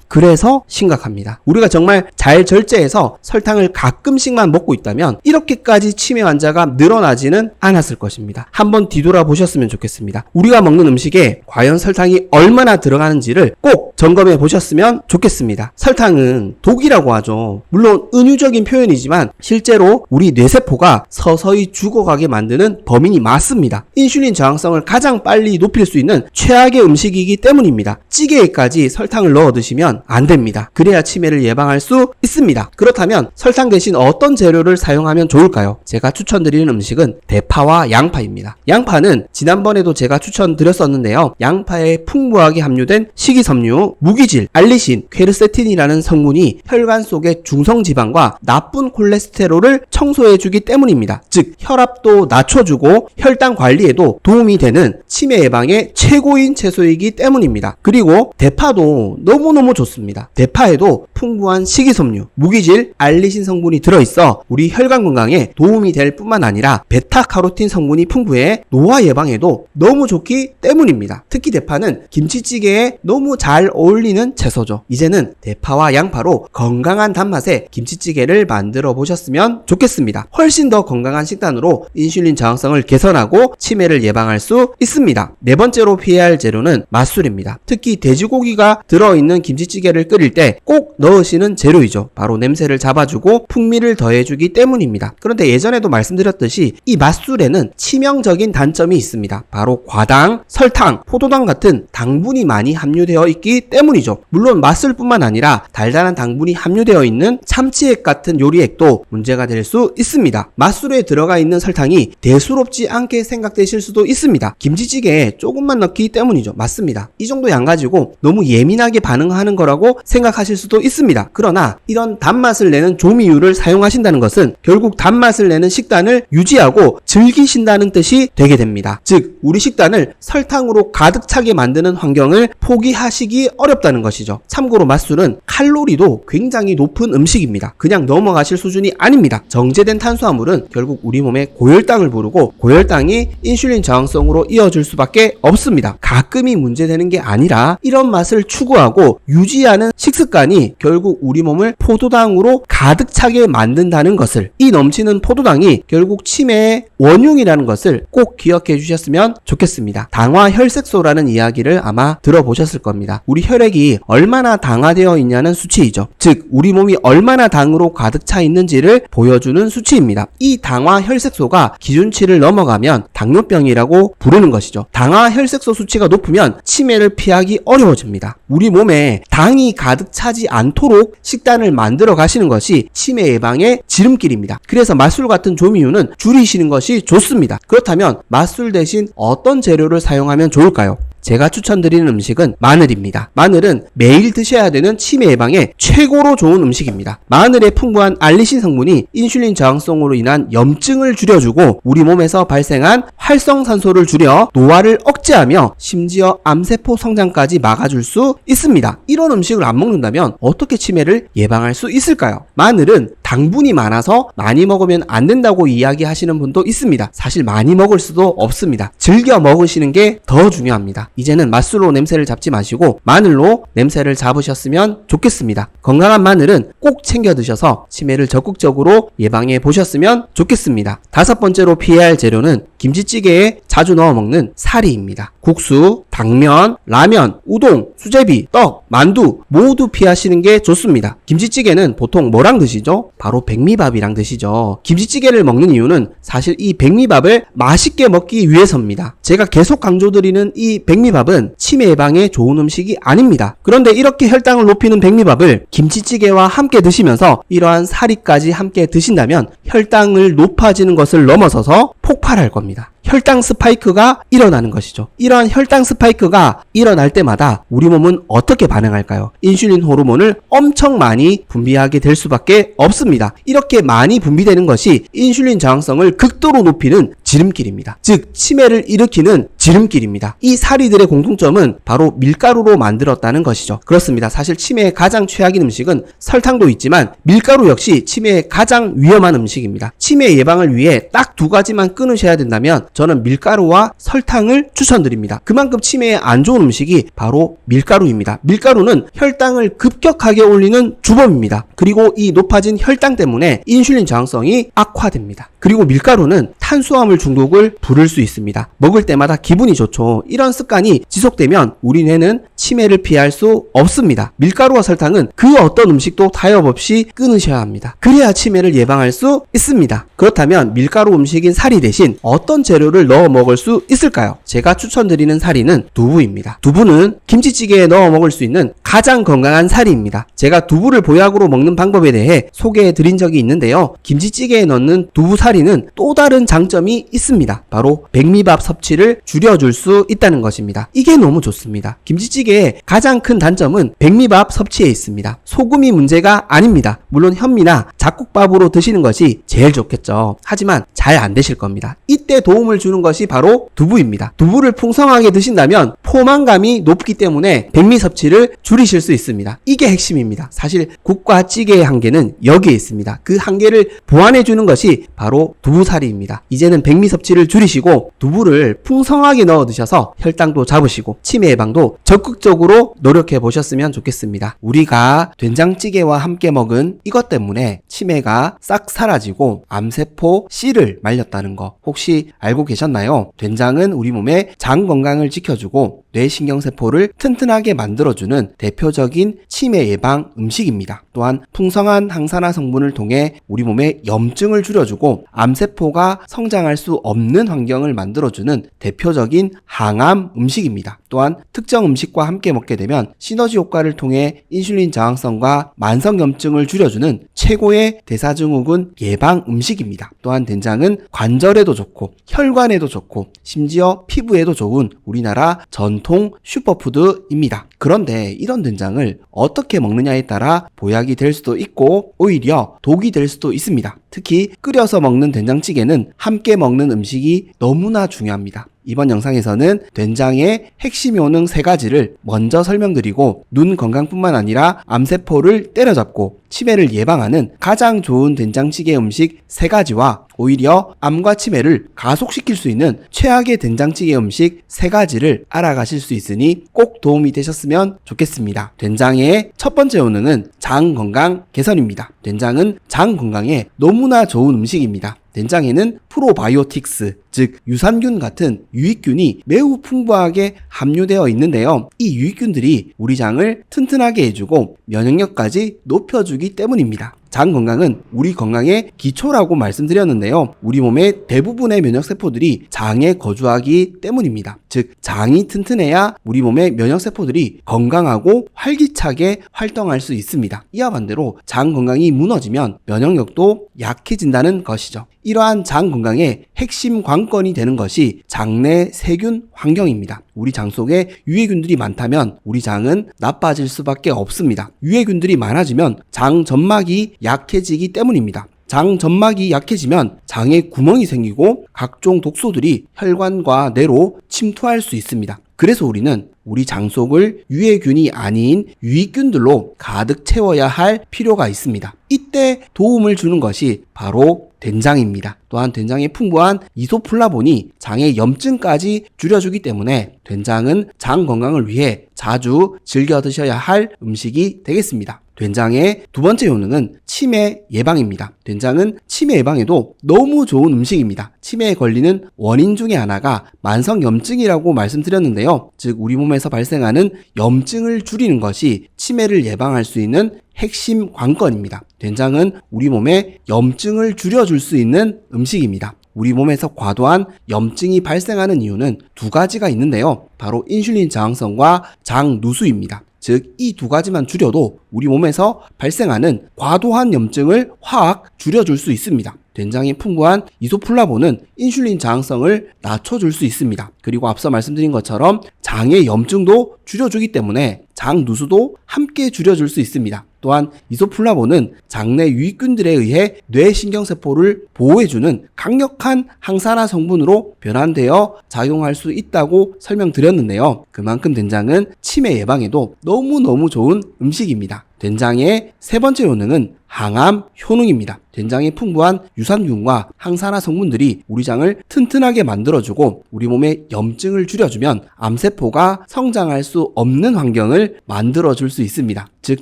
그래서 심각합니다. 우리가 정말 잘 절제해서 설탕을 가끔씩만 먹고 있다면 이렇게까지 치매 환자가 늘어나지는 않았을 것입니다. 한번 뒤돌아보셨으면 좋겠습니다. 우리가 먹는 음식에 과연 설탕이 얼마나 들어가는지를 꼭 점검해 보셨으면 좋겠습니다. 설탕은 독이라고 하죠. 물론 은유적인 표현이지만 실제로 우리 뇌세포가 서서히 죽어가게 만드는 범인이 맞습니다. 인슐린 저항성을 가장 빨리 높일 수 있는 최악의 음식이기 때문입니다. 찌개에까지 설탕을 넣어 드시면 안 됩니다. 그래야 치매를 예방할 수 있습니다. 그렇다면 설탕 대신 어떤 재료를 사용하면 좋을까요? 제가 추천드리는 음식은 대파와 양파입니다. 양파는 지난번에도 제가 추천드렸었는데요. 양파에 풍부하게 함유된 식이섬유, 무기질, 알리신, 퀘르세틴이라는 성분이 혈관 속의 중성지방과 나쁜 콜레스테롤을 청소해주기 때문입니다. 즉 혈압도 낮춰주고 혈당 관리에도 도움이 되는 치매 예방의 최고인 채소이기 때문입니다. 그리고 대파도 너무너무 좋습니다. 대파에도 풍부한 식이섬유, 무기질, 알리신 성분이 들어있어 우리 혈관 건강에 도움이 될 뿐만 아니라 베타카로틴 성분이 풍부해 노화 예방에도 너무 좋기 때문입니다. 특히 대파는 김치찌개에 너무 잘 어울리는 채소죠. 이제는 대파와 양파로 건강한 단맛의 김치찌개를 만들어 보셨으면 좋겠습니다. 훨씬 더 건강한 식단으로 인슐린 저항성을 개선하고 치매를 예방할 수 있습니다. 네 번째로 피해야 할 재료는 맛술입니다. 특히 돼지고기가 들어있는 김치찌개를 끓일 때 꼭 넣으시는 재료이죠. 바로 냄새를 잡아주고 풍미를 더해주기 때문입니다. 그런데 예전에도 말씀드렸듯이 이 맛술에는 치명적인 단점이 있습니다. 바로 과당, 설탕, 포도당 같은 당분이 많이 함유되어 있기 때문이죠. 물론 맛술뿐만 아니라 달달한 당분이 함유되어 있는 참치액 같은 요리액도 문제가 될 수 있습니다. 맛술에 들어가 있는 설탕이 대수롭지 않게 생각되실 수도 있습니다. 김치찌개에 조금만 넣기 때문이죠. 맞습니다. 이 정도 양 가지고 너무 예민하게 반응하는 거라고 생각하실 수도 있습니다. 그러나 이런 단맛을 내는 조미유를 사용하신다는 것은 결국 단맛을 내는 식단을 유지하고 즐기신다는 뜻이 되게 됩니다. 즉 우리 식단을 설탕으로 가득 차게 만드는 환경을 포기하시기 어렵다는 것이죠. 참고로 맛술은 칼로리도 굉장히 높은 음식입니다. 그냥 넘어가실 수준이 아닙니다. 정제된 탄수화물은 결국 우리 몸에 고혈당을 부르고 고혈당이 인슐린 저항성으로 이어질 수밖에 없습니다. 가끔이 문제되는 게 아니라 이런 맛을 추구하고 유지하는 식습관이 결국 우리 몸을 포도당으로 가득 차게 만든다는 것을, 이 넘치는 포도당이 결국 치매의 원흉이라는 것을 꼭 기억해 주셨으면 좋겠습니다. 당화혈색소라는 이야기를 아마 들어보셨을 겁니다. 우리 혈액이 얼마나 당화되어 있냐는 수치이죠. 즉 우리 몸이 얼마나 당으로 가득 차 있는지를 보여주는 수치입니다. 이 당화혈색소가 기준치를 넘어가면 당뇨병이라고 부르는 것이죠. 당화혈색소 수치가 높으면 치매를 피하기 어려워집니다. 우리 몸에 당이 가득 차지 않도록 식단을 만들어 가시는 것이 치매 예방의 지름길입니다. 그래서 맛술 같은 조미유는 줄이시는 것이 좋습니다. 그렇다면 맛술 대신 어떤 재료를 사용하면 좋을까요? 제가 추천드리는 음식은 마늘입니다. 마늘은 매일 드셔야 되는 치매 예방에 최고로 좋은 음식입니다. 마늘의 풍부한 알리신 성분이 인슐린 저항성으로 인한 염증을 줄여주고 우리 몸에서 발생한 활성산소를 줄여 노화를 억제하며 심지어 암세포 성장까지 막아줄 수 있습니다. 이런 음식을 안 먹는다면 어떻게 치매를 예방할 수 있을까요? 마늘은 당분이 많아서 많이 먹으면 안 된다고 이야기하시는 분도 있습니다. 사실 많이 먹을 수도 없습니다. 즐겨 먹으시는 게 더 중요합니다. 이제는 맛술로 냄새를 잡지 마시고 마늘로 냄새를 잡으셨으면 좋겠습니다. 건강한 마늘은 꼭 챙겨 드셔서 치매를 적극적으로 예방해 보셨으면 좋겠습니다. 다섯 번째로 피해야 할 재료는 김치찌개에 자주 넣어 먹는 사리입니다. 국수, 당면, 라면, 우동, 수제비, 떡, 만두 모두 피하시는 게 좋습니다. 김치찌개는 보통 뭐랑 드시죠? 바로 백미밥이랑 드시죠. 김치찌개를 먹는 이유는 사실 이 백미밥을 맛있게 먹기 위해서입니다. 제가 계속 강조드리는 이 백미밥은 치매 예방에 좋은 음식이 아닙니다. 그런데 이렇게 혈당을 높이는 백미밥을 김치찌개와 함께 드시면서 이러한 사리까지 함께 드신다면 혈당을 높아지는 것을 넘어서서 폭발할 겁니다. 혈당 스파이크가 일어나는 것이죠. 이러한 혈당 스파이크가 일어날 때마다 우리 몸은 어떻게 반응할까요? 인슐린 호르몬을 엄청 많이 분비하게 될 수밖에 없습니다. 이렇게 많이 분비되는 것이 인슐린 저항성을 극도로 높이는 지름길입니다. 즉 치매를 일으키는 지름길입니다. 이 사리들의 공통점은 바로 밀가루로 만들었다는 것이죠. 그렇습니다. 사실 치매에 가장 최악인 음식은 설탕도 있지만 밀가루 역시 치매에 가장 위험한 음식입니다. 치매 예방을 위해 딱 두 가지만 끊으셔야 된다면 저는 밀가루와 설탕을 추천드립니다. 그만큼 치매에 안 좋은 음식이 바로 밀가루입니다. 밀가루는 혈당을 급격하게 올리는 주범입니다. 그리고 이 높아진 혈당 때문에 인슐린 저항성이 악화됩니다. 그리고 밀가루는 탄수화물 중독을 부를 수 있습니다. 먹을 때마다 기분이 좋죠. 이런 습관이 지속되면 우리 뇌는 치매를 피할 수 없습니다. 밀가루와 설탕은 그 어떤 음식도 타협 없이 끊으셔야 합니다. 그래야 치매를 예방할 수 있습니다. 그렇다면 밀가루 음식인 사리 대신 어떤 재료를 넣어 먹을 수 있을까요? 제가 추천드리는 사리는 두부입니다. 두부는 김치찌개에 넣어 먹을 수 있는 가장 건강한 사리입니다. 제가 두부를 보약으로 먹는 방법에 대해 소개해 드린 적이 있는데요. 김치찌개에 넣는 두부 사리는 또 다른 장점이 있습니다. 바로 백미밥 섭취를 줄여줄 수 있다는 것입니다. 이게 너무 좋습니다. 김치찌개의 가장 큰 단점은 백미밥 섭취에 있습니다. 소금이 문제가 아닙니다. 물론 현미나 잡곡밥으로 드시는 것이 제일 좋겠죠. 하지만 잘 안 되실 겁니다. 이때 도움을 주는 것이 바로 두부입니다. 두부를 풍성하게 드신다면 포만감이 높기 때문에 백미 섭취를 줄이실 수 있습니다. 이게 핵심입니다. 사실 국과 찌개의 한계는 여기에 있습니다. 그 한계를 보완해 주는 것이 바로 두부사리입니다. 이제는 백미 섭취를 줄이시고 두부를 풍성하게 넣어 드셔서 혈당도 잡으시고 치매 예방도 적극적으로 노력해 보셨으면 좋겠습니다. 우리가 된장찌개와 함께 먹은 이것 때문에 치매가 싹 사라지고 암세포 C를 말렸다는 거 혹시 알고 계셨나요? 된장은 우리 몸의 장 건강을 지켜주고 뇌신경세포를 튼튼하게 만들어주는 대표적인 치매 예방 음식입니다. 또한 풍성한 항산화 성분을 통해 우리 몸의 염증을 줄여주고 암세포가 성장할 수 없는 환경을 만들어주는 대표적인 항암 음식입니다. 또한 특정 음식과 함께 먹게 되면 시너지 효과를 통해 인슐린 저항성과 만성염증을 줄여주는 최고의 대사증후군 예방 음식입니다. 또한 된장은 관절에도 좋고 혈관에도 좋고 심지어 피부에도 좋은 우리나라 전통 슈퍼푸드입니다. 그런데 이런 된장을 어떻게 먹느냐에 따라 보약이 될 수도 있고 오히려 독이 될 수도 있습니다. 특히 끓여서 먹는 된장찌개는 함께 먹는 음식이 너무나 중요합니다. 이번 영상에서는 된장의 핵심 효능 3가지를 먼저 설명드리고 눈 건강뿐만 아니라 암세포를 때려잡고 치매를 예방하는 가장 좋은 된장찌개 음식 3가지와 오히려 암과 치매를 가속시킬 수 있는 최악의 된장찌개 음식 3가지를 알아가실 수 있으니 꼭 도움이 되셨으면 좋겠습니다. 된장의 첫 번째 효능은 장 건강 개선입니다. 된장은 장 건강에 너무나 좋은 음식입니다. 된장에는 프로바이오틱스, 즉 유산균 같은 유익균이 매우 풍부하게 함유되어 있는데요. 이 유익균들이 우리 장을 튼튼하게 해주고 면역력까지 높여주기 때문입니다. 장 건강은 우리 건강의 기초라고 말씀드렸는데요. 우리 몸의 대부분의 면역세포들이 장에 거주하기 때문입니다. 즉 장이 튼튼해야 우리 몸의 면역세포들이 건강하고 활기차게 활동할 수 있습니다. 이와 반대로 장 건강이 무너지면 면역력도 약해진다는 것이죠. 이러한 장 건강의 핵심 관건이 되는 것이 장내 세균 환경입니다. 우리 장 속에 유해균들이 많다면 우리 장은 나빠질 수밖에 없습니다. 유해균들이 많아지면 장 점막이 약해지기 때문입니다. 장 점막이 약해지면 장에 구멍이 생기고 각종 독소들이 혈관과 뇌로 침투할 수 있습니다. 그래서 우리는 우리 장 속을 유해균이 아닌 유익균들로 가득 채워야 할 필요가 있습니다. 이때 때 도움을 주는 것이 바로 된장입니다. 또한 된장의 풍부한 이소플라본이 장의 염증까지 줄여주기 때문에 된장은 장 건강을 위해 자주 즐겨 드셔야 할 음식이 되겠습니다. 된장의 두 번째 효능은 치매 예방입니다. 된장은 치매 예방에도 너무 좋은 음식입니다. 치매에 걸리는 원인 중에 하나가 만성염증이라고 말씀드렸는데요. 즉 우리 몸에서 발생하는 염증을 줄이는 것이 치매를 예방할 수 있는 핵심 관건입니다. 된장은 우리 몸에 염증을 줄여줄 수 있는 음식입니다. 우리 몸에서 과도한 염증이 발생하는 이유는 두 가지가 있는데요. 바로 인슐린 저항성과 장 누수입니다. 즉 이 두 가지만 줄여도 우리 몸에서 발생하는 과도한 염증을 확 줄여줄 수 있습니다. 된장의 풍부한 이소플라본은 인슐린 저항성을 낮춰줄 수 있습니다. 그리고 앞서 말씀드린 것처럼 장의 염증도 줄여주기 때문에 장 누수도 함께 줄여줄 수 있습니다. 또한 이소플라본은 장내 유익균들에 의해 뇌신경세포를 보호해주는 강력한 항산화 성분으로 변환되어 작용할 수 있다고 설명드렸는데요. 그만큼 된장은 치매 예방에도 너무너무 좋은 음식입니다. 된장의 세 번째 효능은 항암 효능입니다. 된장의 풍부한 유산균과 항산화 성분들이 우리 장을 튼튼하게 만들어주고 우리 몸의 염증을 줄여주면 암세포가 성장할 수 없는 환경을 만들어줄 수 있습니다. 즉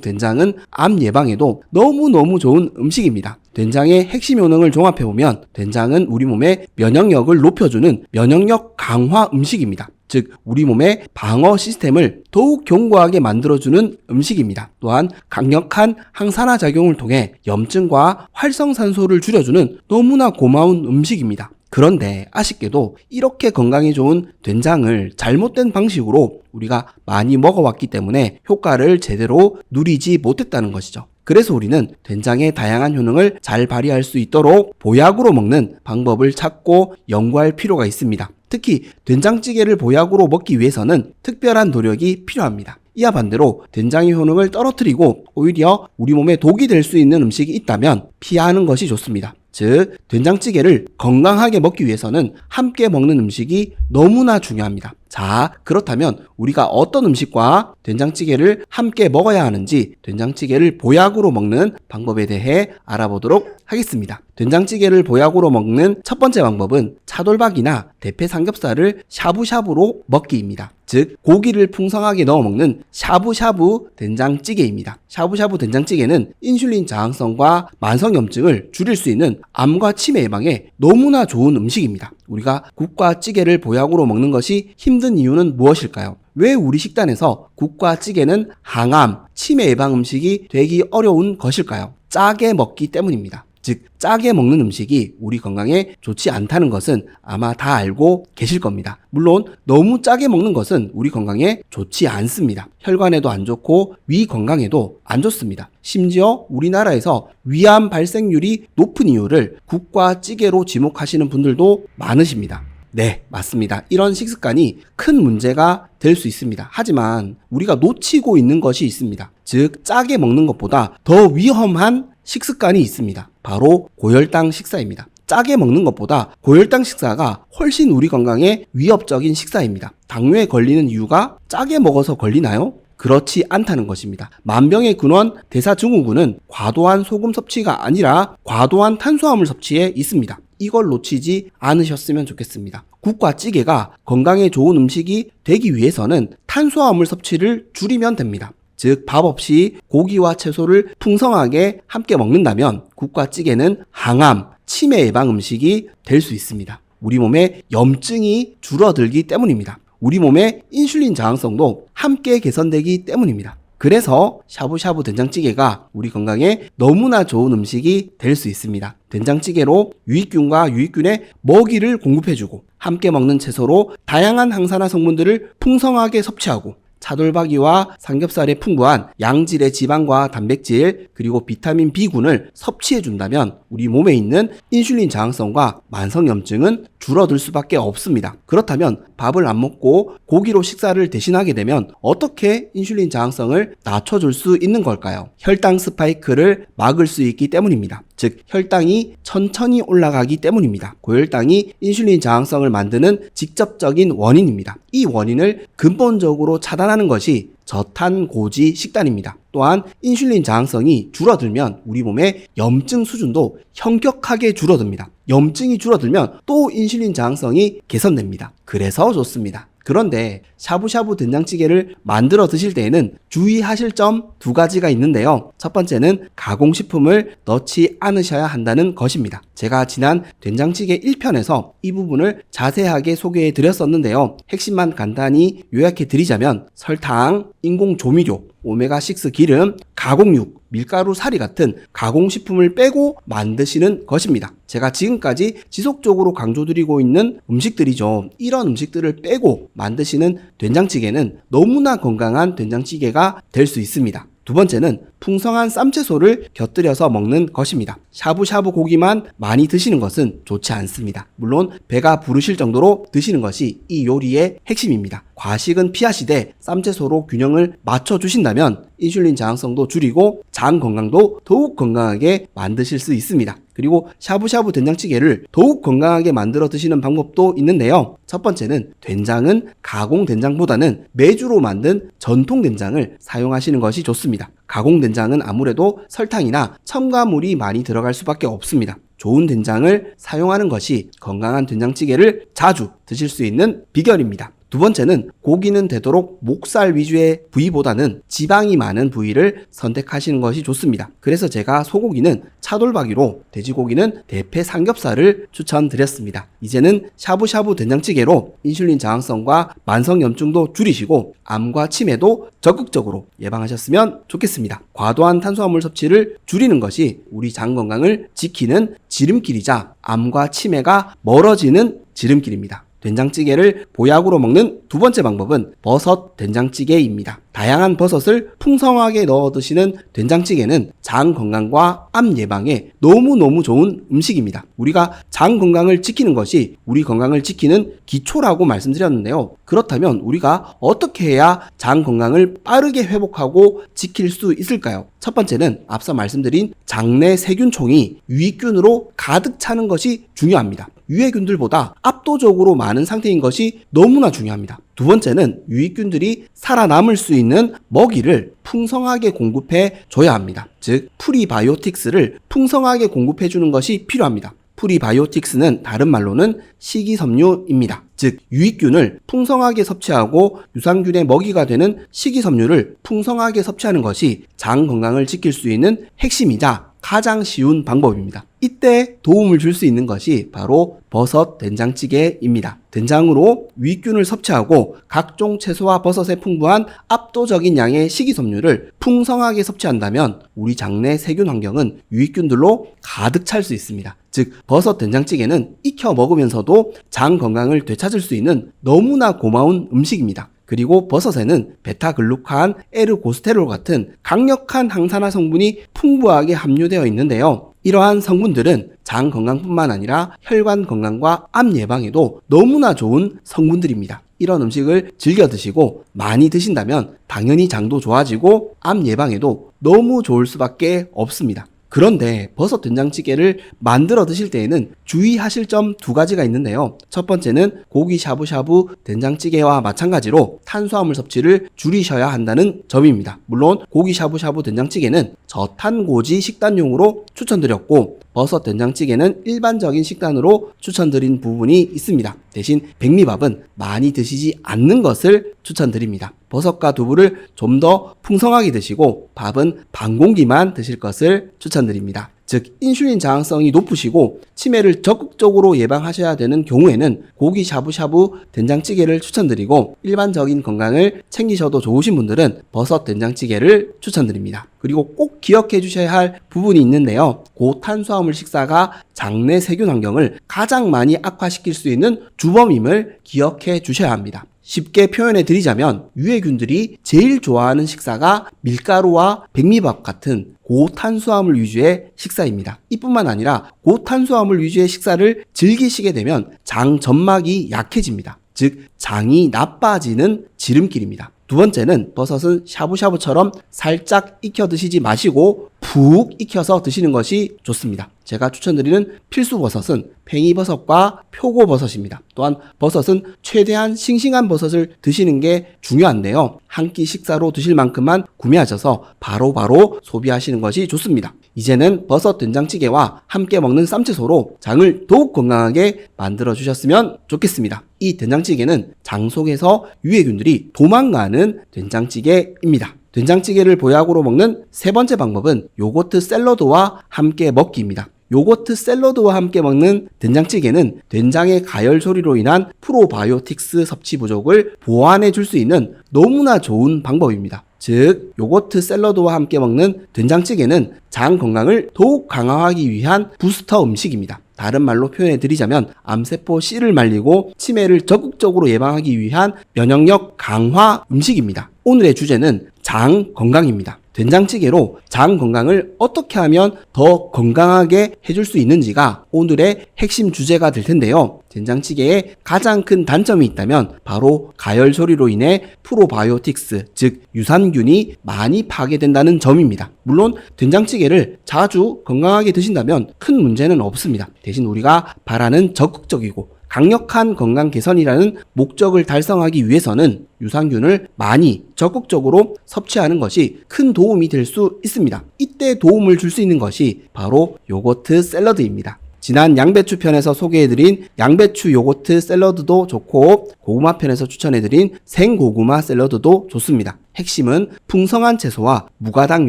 된장은 암 예방에도 너무너무 좋은 음식입니다. 된장의 핵심 효능을 종합해보면 된장은 우리 몸의 면역력을 높여주는 면역력 강화 음식입니다. 즉 우리 몸의 방어 시스템을 더욱 견고하게 만들어주는 음식입니다. 또한 강력한 항산화 작용을 통해 염증과 활성산소를 줄여주는 너무나 고마운 음식입니다. 그런데 아쉽게도 이렇게 건강에 좋은 된장을 잘못된 방식으로 우리가 많이 먹어왔기 때문에 효과를 제대로 누리지 못했다는 것이죠. 그래서 우리는 된장의 다양한 효능을 잘 발휘할 수 있도록 보약으로 먹는 방법을 찾고 연구할 필요가 있습니다. 특히 된장찌개를 보약으로 먹기 위해서는 특별한 노력이 필요합니다. 이와 반대로 된장의 효능을 떨어뜨리고 오히려 우리 몸에 독이 될 수 있는 음식이 있다면 피하는 것이 좋습니다. 즉 된장찌개를 건강하게 먹기 위해서는 함께 먹는 음식이 너무나 중요합니다. 자, 그렇다면 우리가 어떤 음식과 된장찌개를 함께 먹어야 하는지 된장찌개를 보약으로 먹는 방법에 대해 알아보도록 하겠습니다. 된장찌개를 보약으로 먹는 첫 번째 방법은 차돌박이나 대패 삼겹살을 샤브샤브로 먹기입니다. 즉 고기를 풍성하게 넣어 먹는 샤브샤브 된장찌개입니다. 샤브샤브 된장찌개는 인슐린 저항성과 만성염증을 줄일 수 있는 암과 치매 예방에 너무나 좋은 음식입니다. 우리가 국과 찌개를 보약으로 먹는 것이 힘든 이유는 무엇일까요? 왜 우리 식단에서 국과 찌개는 항암, 치매 예방 음식이 되기 어려운 것일까요? 짜게 먹기 때문입니다. 즉 짜게 먹는 음식이 우리 건강에 좋지 않다는 것은 아마 다 알고 계실 겁니다. 물론 너무 짜게 먹는 것은 우리 건강에 좋지 않습니다. 혈관에도 안 좋고 위 건강에도 안 좋습니다. 심지어 우리나라에서 위암 발생률이 높은 이유를 국과 찌개로 지목하시는 분들도 많으십니다. 네, 맞습니다. 이런 식습관이 큰 문제가 될 수 있습니다. 하지만 우리가 놓치고 있는 것이 있습니다. 즉 짜게 먹는 것보다 더 위험한 식습관이 있습니다. 바로 고혈당 식사입니다. 짜게 먹는 것보다 고혈당 식사가 훨씬 우리 건강에 위협적인 식사입니다. 당뇨에 걸리는 이유가 짜게 먹어서 걸리나요? 그렇지 않다는 것입니다. 만병의 근원 대사증후군은 과도한 소금 섭취가 아니라 과도한 탄수화물 섭취에 있습니다. 이걸 놓치지 않으셨으면 좋겠습니다. 국과 찌개가 건강에 좋은 음식이 되기 위해서는 탄수화물 섭취를 줄이면 됩니다. 즉 밥 없이 고기와 채소를 풍성하게 함께 먹는다면 국과 찌개는 항암, 치매 예방 음식이 될 수 있습니다. 우리 몸에 염증이 줄어들기 때문입니다. 우리 몸의 인슐린 저항성도 함께 개선되기 때문입니다. 그래서 샤브샤브 된장찌개가 우리 건강에 너무나 좋은 음식이 될 수 있습니다. 된장찌개로 유익균과 유익균의 먹이를 공급해주고 함께 먹는 채소로 다양한 항산화 성분들을 풍성하게 섭취하고 차돌박이와 삼겹살에 풍부한 양질의 지방과 단백질 그리고 비타민 B군을 섭취해준다면 우리 몸에 있는 인슐린 저항성과 만성염증은 줄어들 수밖에 없습니다. 그렇다면 밥을 안 먹고 고기로 식사를 대신하게 되면 어떻게 인슐린 저항성을 낮춰줄 수 있는 걸까요? 혈당 스파이크를 막을 수 있기 때문입니다. 즉 혈당이 천천히 올라가기 때문입니다. 고혈당이 인슐린 저항성을 만드는 직접적인 원인입니다. 이 원인을 근본적으로 차단하는 것이 저탄고지 식단입니다. 또한 인슐린 저항성이 줄어들면 우리 몸의 염증 수준도 현격하게 줄어듭니다. 염증이 줄어들면 또 인슐린 저항성이 개선됩니다. 그래서 좋습니다. 그런데 샤브샤브 된장찌개를 만들어 드실 때에는 주의하실 점 2가지가 있는데요. 첫 번째는 가공식품을 넣지 않으셔야 한다는 것입니다. 제가 지난 된장찌개 1편에서 이 부분을 자세하게 소개해 드렸었는데요. 핵심만 간단히 요약해 드리자면 설탕, 인공조미료, 오메가6 기름, 가공육, 밀가루, 사리 같은 가공식품을 빼고 만드시는 것입니다. 제가 지금까지 지속적으로 강조드리고 있는 음식들이죠. 이런 음식들을 빼고 만드시는 된장찌개는 너무나 건강한 된장찌개가 될 수 있습니다. 두 번째는 풍성한 쌈채소를 곁들여서 먹는 것입니다. 샤브샤브 고기만 많이 드시는 것은 좋지 않습니다. 물론 배가 부르실 정도로 드시는 것이 이 요리의 핵심입니다. 과식은 피하시되 쌈채소로 균형을 맞춰주신다면 인슐린 저항성도 줄이고 장 건강도 더욱 건강하게 만드실 수 있습니다. 그리고 샤브샤브 된장찌개를 더욱 건강하게 만들어 드시는 방법도 있는데요. 첫 번째는 된장은 가공 된장보다는 메주로 만든 전통 된장을 사용하시는 것이 좋습니다. 가공 된장은 아무래도 설탕이나 첨가물이 많이 들어갈 수밖에 없습니다. 좋은 된장을 사용하는 것이 건강한 된장찌개를 자주 드실 수 있는 비결입니다. 두 번째는 고기는 되도록 목살 위주의 부위보다는 지방이 많은 부위를 선택하시는 것이 좋습니다. 그래서 제가 소고기는 차돌박이로, 돼지고기는 대패 삼겹살을 추천드렸습니다. 이제는 샤브샤브 된장찌개로 인슐린 저항성과 만성염증도 줄이시고 암과 치매도 적극적으로 예방하셨으면 좋겠습니다. 과도한 탄수화물 섭취를 줄이는 것이 우리 장 건강을 지키는 지름길이자 암과 치매가 멀어지는 지름길입니다. 된장찌개를 보약으로 먹는 두 번째 방법은 버섯 된장찌개입니다. 다양한 버섯을 풍성하게 넣어 드시는 된장찌개는 장 건강과 암 예방에 너무너무 좋은 음식입니다. 우리가 장 건강을 지키는 것이 우리 건강을 지키는 기초라고 말씀드렸는데요. 그렇다면 우리가 어떻게 해야 장 건강을 빠르게 회복하고 지킬 수 있을까요? 첫 번째는 앞서 말씀드린 장내 세균총이 유익균으로 가득 차는 것이 중요합니다. 유해균들보다 압도적으로 많은 상태인 것이 너무나 중요합니다. 두 번째는 유익균들이 살아남을 수 있는 먹이를 풍성하게 공급해 줘야 합니다. 즉 프리바이오틱스를 풍성하게 공급해 주는 것이 필요합니다. 프리바이오틱스는 다른 말로는 식이섬유입니다. 즉 유익균을 풍성하게 섭취하고 유산균의 먹이가 되는 식이섬유를 풍성하게 섭취하는 것이 장 건강을 지킬 수 있는 핵심이자 가장 쉬운 방법입니다. 이때 도움을 줄 수 있는 것이 바로 버섯 된장찌개입니다. 된장으로 유익균을 섭취하고 각종 채소와 버섯에 풍부한 압도적인 양의 식이섬유를 풍성하게 섭취한다면 우리 장내 세균 환경은 유익균들로 가득 찰 수 있습니다. 즉 버섯 된장찌개는 익혀 먹으면서도 장 건강을 되찾을 수 있는 너무나 고마운 음식입니다. 그리고 버섯에는 베타글루칸, 에르고스테롤 같은 강력한 항산화 성분이 풍부하게 함유되어 있는데요. 이러한 성분들은 장 건강뿐만 아니라 혈관 건강과 암 예방에도 너무나 좋은 성분들입니다. 이런 음식을 즐겨 드시고 많이 드신다면 당연히 장도 좋아지고 암 예방에도 너무 좋을 수밖에 없습니다. 그런데 버섯 된장찌개를 만들어 드실 때에는 주의하실 점 2가지가 있는데요. 첫 번째는 고기 샤브샤브 된장찌개와 마찬가지로 탄수화물 섭취를 줄이셔야 한다는 점입니다. 물론 고기 샤브샤브 된장찌개는 저탄고지 식단용으로 추천드렸고 버섯 된장찌개는 일반적인 식단으로 추천드린 부분이 있습니다. 대신 백미밥은 많이 드시지 않는 것을 추천드립니다. 버섯과 두부를 좀 더 풍성하게 드시고 밥은 반 공기만 드실 것을 추천드립니다. 즉 인슐린 저항성이 높으시고 치매를 적극적으로 예방하셔야 되는 경우에는 고기 샤브샤브 된장찌개를 추천드리고 일반적인 건강을 챙기셔도 좋으신 분들은 버섯 된장찌개를 추천드립니다. 그리고 꼭 기억해 주셔야 할 부분이 있는데요. 고탄수화물 식사가 장내 세균 환경을 가장 많이 악화시킬 수 있는 주범임을 기억해 주셔야 합니다. 쉽게 표현해 드리자면 유해균들이 제일 좋아하는 식사가 밀가루와 백미밥 같은 고탄수화물 위주의 식사입니다. 이뿐만 아니라 고탄수화물 위주의 식사를 즐기시게 되면 장 점막이 약해집니다. 즉 장이 나빠지는 지름길입니다. 두 번째는 버섯은 샤브샤브처럼 살짝 익혀 드시지 마시고 푹 익혀서 드시는 것이 좋습니다. 제가 추천드리는 필수 버섯은 팽이버섯과 표고버섯입니다. 또한 버섯은 최대한 싱싱한 버섯을 드시는 게 중요한데요. 한 끼 식사로 드실 만큼만 구매하셔서 바로바로 소비하시는 것이 좋습니다. 이제는 버섯 된장찌개와 함께 먹는 쌈채소로 장을 더욱 건강하게 만들어 주셨으면 좋겠습니다. 이 된장찌개는 장 속에서 유해균들이 도망가는 된장찌개입니다. 된장찌개를 보약으로 먹는 세 번째 방법은 요거트 샐러드와 함께 먹기입니다. 요거트 샐러드와 함께 먹는 된장찌개는 된장의 가열 처리로 인한 프로바이오틱스 섭취 부족을 보완해 줄 수 있는 너무나 좋은 방법입니다. 즉, 요거트 샐러드와 함께 먹는 된장찌개는 장 건강을 더욱 강화하기 위한 부스터 음식입니다. 다른 말로 표현해 드리자면 암세포 씨를 말리고 치매를 적극적으로 예방하기 위한 면역력 강화 음식입니다. 오늘의 주제는 장 건강입니다. 된장찌개로 장 건강을 어떻게 하면 더 건강하게 해줄 수 있는지가 오늘의 핵심 주제가 될 텐데요. 된장찌개에 가장 큰 단점이 있다면 바로 가열 처리로 인해 프로바이오틱스, 즉 유산균이 많이 파괴된다는 점입니다. 물론 된장찌개를 자주 건강하게 드신다면 큰 문제는 없습니다. 대신 우리가 바라는 적극적이고 강력한 건강 개선이라는 목적을 달성하기 위해서는 유산균을 많이 적극적으로 섭취하는 것이 큰 도움이 될 수 있습니다. 이때 도움을 줄 수 있는 것이 바로 요거트 샐러드입니다. 지난 양배추 편에서 소개해드린 양배추 요거트 샐러드도 좋고 고구마 편에서 추천해드린 생고구마 샐러드도 좋습니다. 핵심은 풍성한 채소와 무가당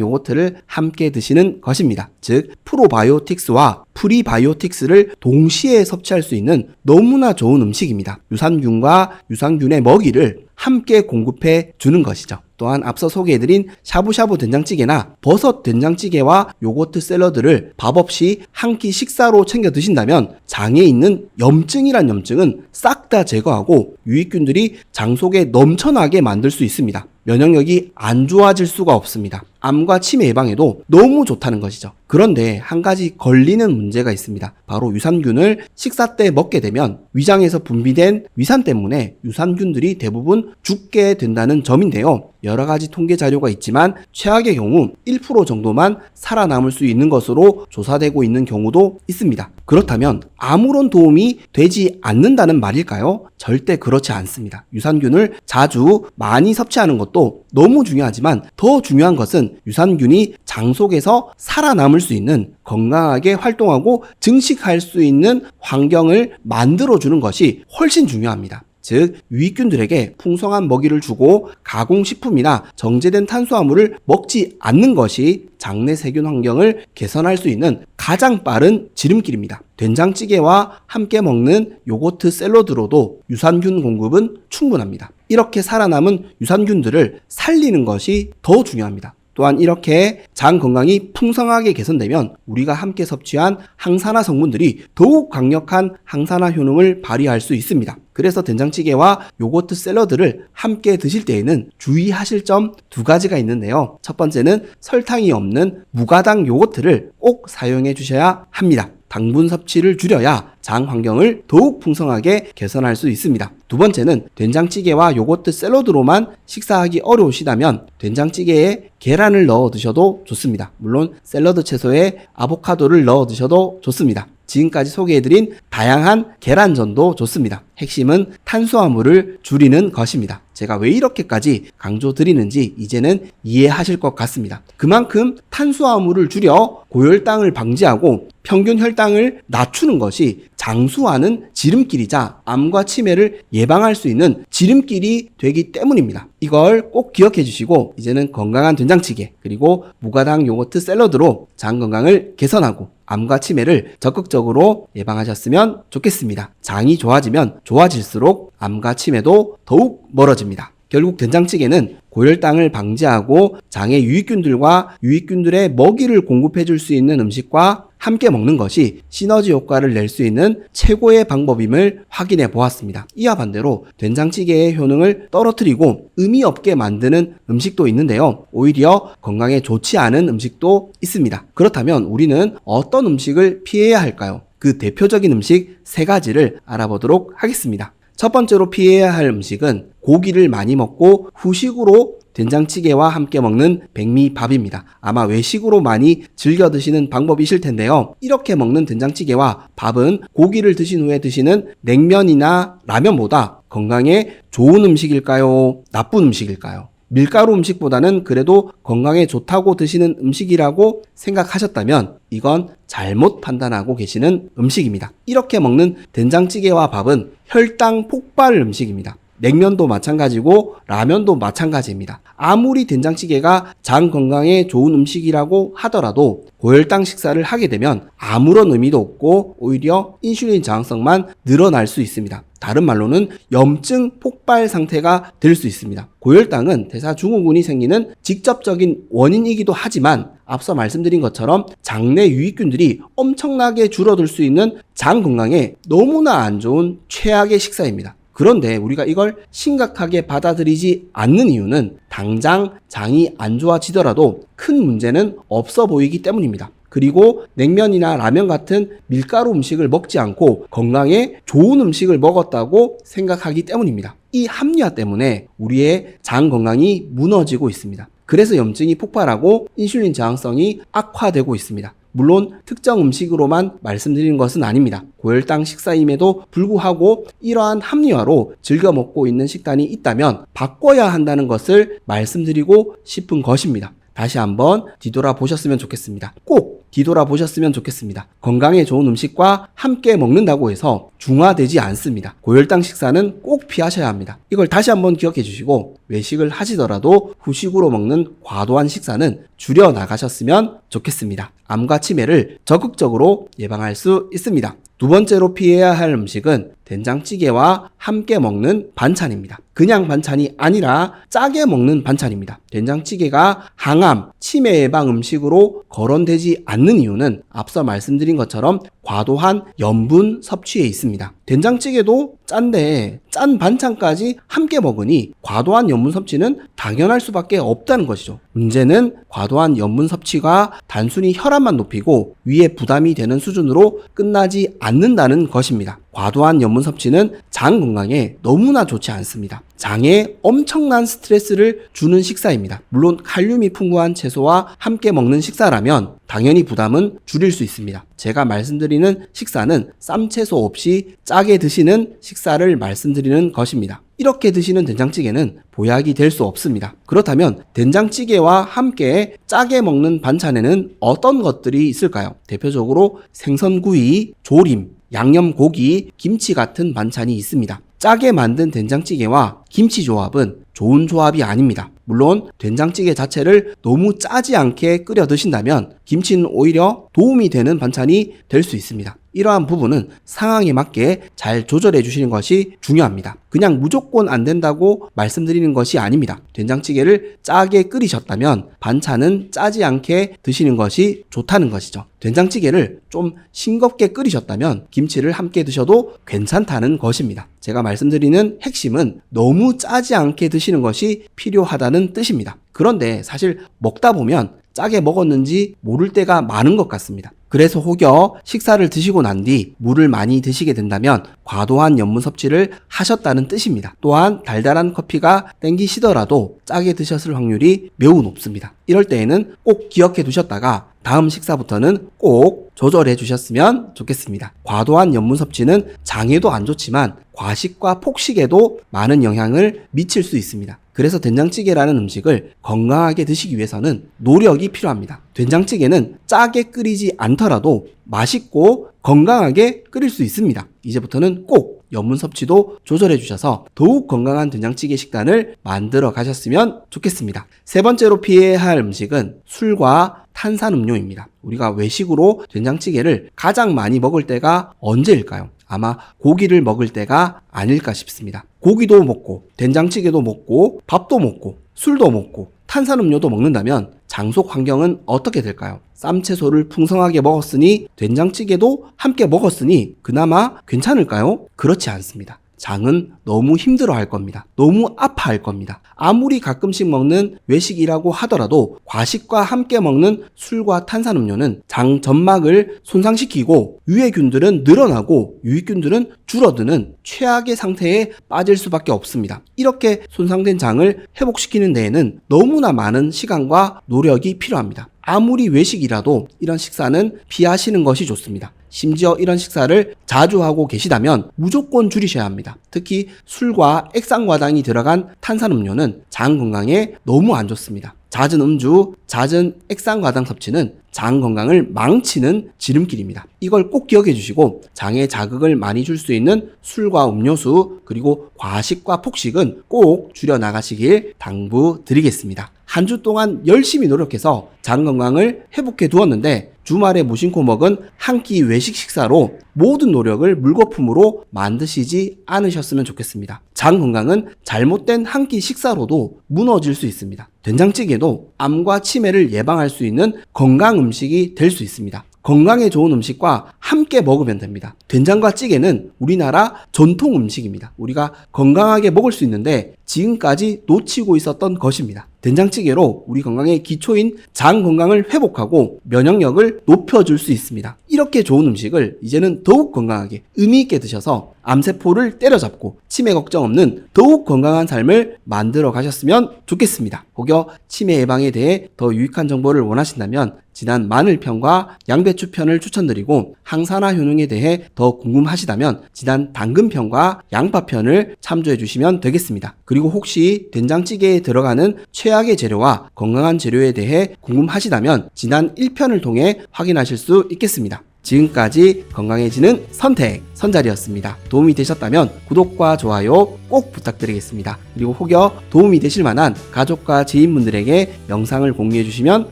요거트를 함께 드시는 것입니다. 즉 프로바이오틱스와 프리바이오틱스를 동시에 섭취할 수 있는 너무나 좋은 음식입니다. 유산균과 유산균의 먹이를 함께 공급해 주는 것이죠. 또한 앞서 소개해드린 샤브샤브 된장찌개나 버섯 된장찌개와 요거트 샐러드를 밥 없이 한 끼 식사로 챙겨 드신다면 장에 있는 염증이란 염증은 싹 다 제거하고 유익균들이 장 속에 넘쳐나게 만들 수 있습니다. 면역력이 안 좋아질 수가 없습니다. 암과 치매 예방에도 너무 좋다는 것이죠. 그런데 한 가지 걸리는 문제가 있습니다. 바로 유산균을 식사 때 먹게 되면 위장에서 분비된 위산 때문에 유산균들이 대부분 죽게 된다는 점인데요. 여러 가지 통계 자료가 있지만 최악의 경우 1% 정도만 살아남을 수 있는 것으로 조사되고 있는 경우도 있습니다. 그렇다면 아무런 도움이 되지 않는다는 말일까요? 절대 그렇지 않습니다. 유산균을 자주 많이 섭취하는 것도 너무 중요하지만 더 중요한 것은 유산균이 장 속에서 살아남을 수 있는 건강하게 활동하고 증식할 수 있는 환경을 만들어주는 것이 훨씬 중요합니다. 즉 유익균들에게 풍성한 먹이를 주고 가공식품이나 정제된 탄수화물을 먹지 않는 것이 장내 세균 환경을 개선할 수 있는 가장 빠른 지름길입니다. 된장찌개와 함께 먹는 요거트 샐러드로도 유산균 공급은 충분합니다. 이렇게 살아남은 유산균들을 살리는 것이 더 중요합니다. 또한 이렇게 장 건강이 풍성하게 개선되면 우리가 함께 섭취한 항산화 성분들이 더욱 강력한 항산화 효능을 발휘할 수 있습니다. 그래서 된장찌개와 요거트 샐러드를 함께 드실 때에는 주의하실 점 두 가지가 있는데요. 첫 번째는 설탕이 없는 무가당 요거트를 꼭 사용해 주셔야 합니다. 당분 섭취를 줄여야 장 환경을 더욱 풍성하게 개선할 수 있습니다. 두 번째는 된장찌개와 요거트 샐러드로만 식사하기 어려우시다면 된장찌개에 계란을 넣어 드셔도 좋습니다. 물론 샐러드 채소에 아보카도를 넣어 드셔도 좋습니다. 지금까지 소개해드린 다양한 계란전도 좋습니다. 핵심은 탄수화물을 줄이는 것입니다. 제가 왜 이렇게까지 강조드리는지 이제는 이해하실 것 같습니다. 그만큼 탄수화물을 줄여 고혈당을 방지하고 평균 혈당을 낮추는 것이 장수하는 지름길이자 암과 치매를 예방할 수 있는 지름길이 되기 때문입니다. 이걸 꼭 기억해 주시고 이제는 건강한 된장찌개 그리고 무가당 요거트 샐러드로 장 건강을 개선하고 암과 치매를 적극적으로 예방하셨으면 좋겠습니다. 장이 좋아지면 좋아질수록 암과 치매도 더욱 멀어집니다. 결국 된장찌개는 고혈당을 방지하고 장의 유익균들과 유익균들의 먹이를 공급해 줄 수 있는 음식과 함께 먹는 것이 시너지 효과를 낼 수 있는 최고의 방법임을 확인해 보았습니다. 이와 반대로 된장찌개의 효능을 떨어뜨리고 의미 없게 만드는 음식도 있는데요. 오히려 건강에 좋지 않은 음식도 있습니다. 그렇다면 우리는 어떤 음식을 피해야 할까요? 그 대표적인 음식 3가지를 알아보도록 하겠습니다. 첫 번째로 피해야 할 음식은 고기를 많이 먹고 후식으로 된장찌개와 함께 먹는 백미밥입니다. 아마 외식으로 많이 즐겨 드시는 방법이실 텐데요. 이렇게 먹는 된장찌개와 밥은 고기를 드신 후에 드시는 냉면이나 라면보다 건강에 좋은 음식일까요? 나쁜 음식일까요? 밀가루 음식보다는 그래도 건강에 좋다고 드시는 음식이라고 생각하셨다면 이건 잘못 판단하고 계시는 음식입니다. 이렇게 먹는 된장찌개와 밥은 혈당 폭발 음식입니다. 냉면도 마찬가지고 라면도 마찬가지입니다. 아무리 된장찌개가 장 건강에 좋은 음식이라고 하더라도 고혈당 식사를 하게 되면 아무런 의미도 없고 오히려 인슐린 저항성만 늘어날 수 있습니다. 다른 말로는 염증 폭발 상태가 될 수 있습니다. 고혈당은 대사증후군이 생기는 직접적인 원인이기도 하지만 앞서 말씀드린 것처럼 장내 유익균들이 엄청나게 줄어들 수 있는 장 건강에 너무나 안 좋은 최악의 식사입니다. 그런데 우리가 이걸 심각하게 받아들이지 않는 이유는 당장 장이 안 좋아지더라도 큰 문제는 없어 보이기 때문입니다. 그리고 냉면이나 라면 같은 밀가루 음식을 먹지 않고 건강에 좋은 음식을 먹었다고 생각하기 때문입니다. 이 합리화 때문에 우리의 장 건강이 무너지고 있습니다. 그래서 염증이 폭발하고 인슐린 저항성이 악화되고 있습니다. 물론 특정 음식으로만 말씀드리는 것은 아닙니다. 고혈당 식사임에도 불구하고 이러한 합리화로 즐겨 먹고 있는 식단이 있다면 바꿔야 한다는 것을 말씀드리고 싶은 것입니다. 다시 한번 뒤돌아보셨으면 좋겠습니다. 꼭 뒤돌아보셨으면 좋겠습니다. 건강에 좋은 음식과 함께 먹는다고 해서 중화되지 않습니다. 고혈당 식사는 꼭 피하셔야 합니다. 이걸 다시 한번 기억해 주시고 외식을 하시더라도 후식으로 먹는 과도한 식사는 줄여 나가셨으면 좋겠습니다. 암과 치매를 적극적으로 예방할 수 있습니다. 두 번째로 피해야 할 음식은 된장찌개와 함께 먹는 반찬입니다. 그냥 반찬이 아니라 짜게 먹는 반찬입니다. 된장찌개가 항암, 치매 예방 음식으로 거론되지 않는 이유는 앞서 말씀드린 것처럼 과도한 염분 섭취에 있습니다. 된장찌개도 짠데 짠 반찬까지 함께 먹으니 과도한 염분 섭취는 당연할 수밖에 없다는 것이죠. 문제는 과도한 염분 섭취가 단순히 혈압만 높이고 위에 부담이 되는 수준으로 끝나지 않는다는 것입니다. 과도한 염분 섭취는 장 건강에 너무나 좋지 않습니다. 장에 엄청난 스트레스를 주는 식사입니다. 물론 칼륨이 풍부한 채소와 함께 먹는 식사라면 당연히 부담은 줄일 수 있습니다. 제가 말씀드리는 식사는 쌈채소 없이 짜게 드시는 식사를 말씀드리는 것입니다. 이렇게 드시는 된장찌개는 보약이 될 수 없습니다. 그렇다면 된장찌개와 함께 짜게 먹는 반찬에는 어떤 것들이 있을까요? 대표적으로 생선구이, 조림, 양념고기, 김치 같은 반찬이 있습니다. 짜게 만든 된장찌개와 김치 조합은 좋은 조합이 아닙니다. 물론 된장찌개 자체를 너무 짜지 않게 끓여 드신다면 김치는 오히려 도움이 되는 반찬이 될 수 있습니다. 이러한 부분은 상황에 맞게 잘 조절해 주시는 것이 중요합니다. 그냥 무조건 안 된다고 말씀드리는 것이 아닙니다. 된장찌개를 짜게 끓이셨다면 반찬은 짜지 않게 드시는 것이 좋다는 것이죠. 된장찌개를 좀 싱겁게 끓이셨다면 김치를 함께 드셔도 괜찮다는 것입니다. 제가 말씀드리는 핵심은 너무 짜지 않게 드시는 것이 필요하다는 뜻입니다. 그런데 사실 먹다 보면 짜게 먹었는지 모를 때가 많은 것 같습니다. 그래서 혹여 식사를 드시고 난 뒤 물을 많이 드시게 된다면 과도한 염분 섭취를 하셨다는 뜻입니다. 또한 달달한 커피가 땡기시더라도 짜게 드셨을 확률이 매우 높습니다. 이럴 때에는 꼭 기억해 두셨다가 다음 식사부터는 꼭 조절해 주셨으면 좋겠습니다. 과도한 염분 섭취는 장에도 안 좋지만 과식과 폭식에도 많은 영향을 미칠 수 있습니다. 그래서 된장찌개라는 음식을 건강하게 드시기 위해서는 노력이 필요합니다. 된장찌개는 짜게 끓이지 않더라도 맛있고 건강하게 끓일 수 있습니다. 이제부터는 꼭 염분 섭취도 조절해 주셔서 더욱 건강한 된장찌개 식단을 만들어 가셨으면 좋겠습니다. 세 번째로 피해야 할 음식은 술과 탄산음료입니다. 우리가 외식으로 된장찌개를 가장 많이 먹을 때가 언제일까요? 아마 고기를 먹을 때가 아닐까 싶습니다. 고기도 먹고 된장찌개도 먹고 밥도 먹고 술도 먹고 탄산음료도 먹는다면 장속 환경은 어떻게 될까요? 쌈채소를 풍성하게 먹었으니 된장찌개도 함께 먹었으니 그나마 괜찮을까요? 그렇지 않습니다. 장은 너무 힘들어할 겁니다. 너무 아파할 겁니다. 아무리 가끔씩 먹는 외식이라고 하더라도 과식과 함께 먹는 술과 탄산음료는 장 점막을 손상시키고 유해균들은 늘어나고 유익균들은 줄어드는 최악의 상태에 빠질 수밖에 없습니다. 이렇게 손상된 장을 회복시키는 데에는 너무나 많은 시간과 노력이 필요합니다. 아무리 외식이라도 이런 식사는 피하시는 것이 좋습니다. 심지어 이런 식사를 자주 하고 계시다면 무조건 줄이셔야 합니다. 특히 술과 액상과당이 들어간 탄산음료는 장 건강에 너무 안 좋습니다. 잦은 음주, 잦은 액상과당 섭취는 장 건강을 망치는 지름길입니다. 이걸 꼭 기억해 주시고 장에 자극을 많이 줄 수 있는 술과 음료수 그리고 과식과 폭식은 꼭 줄여 나가시길 당부드리겠습니다. 한 주 동안 열심히 노력해서 장 건강을 회복해 두었는데 주말에 무심코 먹은 한 끼 외식 식사로 모든 노력을 물거품으로 만드시지 않으셨으면 좋겠습니다. 장 건강은 잘못된 한 끼 식사로도 무너질 수 있습니다. 된장찌개도 암과 치매를 예방할 수 있는 건강 음식이 될 수 있습니다. 건강에 좋은 음식과 함께 먹으면 됩니다. 된장과 찌개는 우리나라 전통 음식입니다. 우리가 건강하게 먹을 수 있는데 지금까지 놓치고 있었던 것입니다. 된장찌개로 우리 건강의 기초인 장 건강을 회복하고 면역력을 높여줄 수 있습니다. 이렇게 좋은 음식을 이제는 더욱 건강하게 의미 있게 드셔서 암세포를 때려잡고 치매 걱정 없는 더욱 건강한 삶을 만들어 가셨으면 좋겠습니다. 혹여 치매 예방에 대해 더 유익한 정보를 원하신다면 지난 마늘편과 양배추편을 추천드리고 항산화 효능에 대해 더 궁금하시다면 지난 당근편과 양파편을 참조해 주시면 되겠습니다. 그리고 혹시 된장찌개에 들어가는 최악의 재료와 건강한 재료에 대해 궁금하시다면 지난 1편을 통해 확인하실 수 있겠습니다. 지금까지 건강해지는 선택 선잘이었습니다. 도움이 되셨다면 구독과 좋아요 꼭 부탁드리겠습니다. 그리고 혹여 도움이 되실 만한 가족과 지인분들에게 영상을 공유해 주시면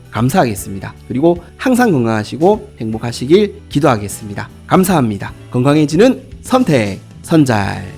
감사하겠습니다. 그리고 항상 건강하시고 행복하시길 기도하겠습니다. 감사합니다. 건강해지는 선택 선잘.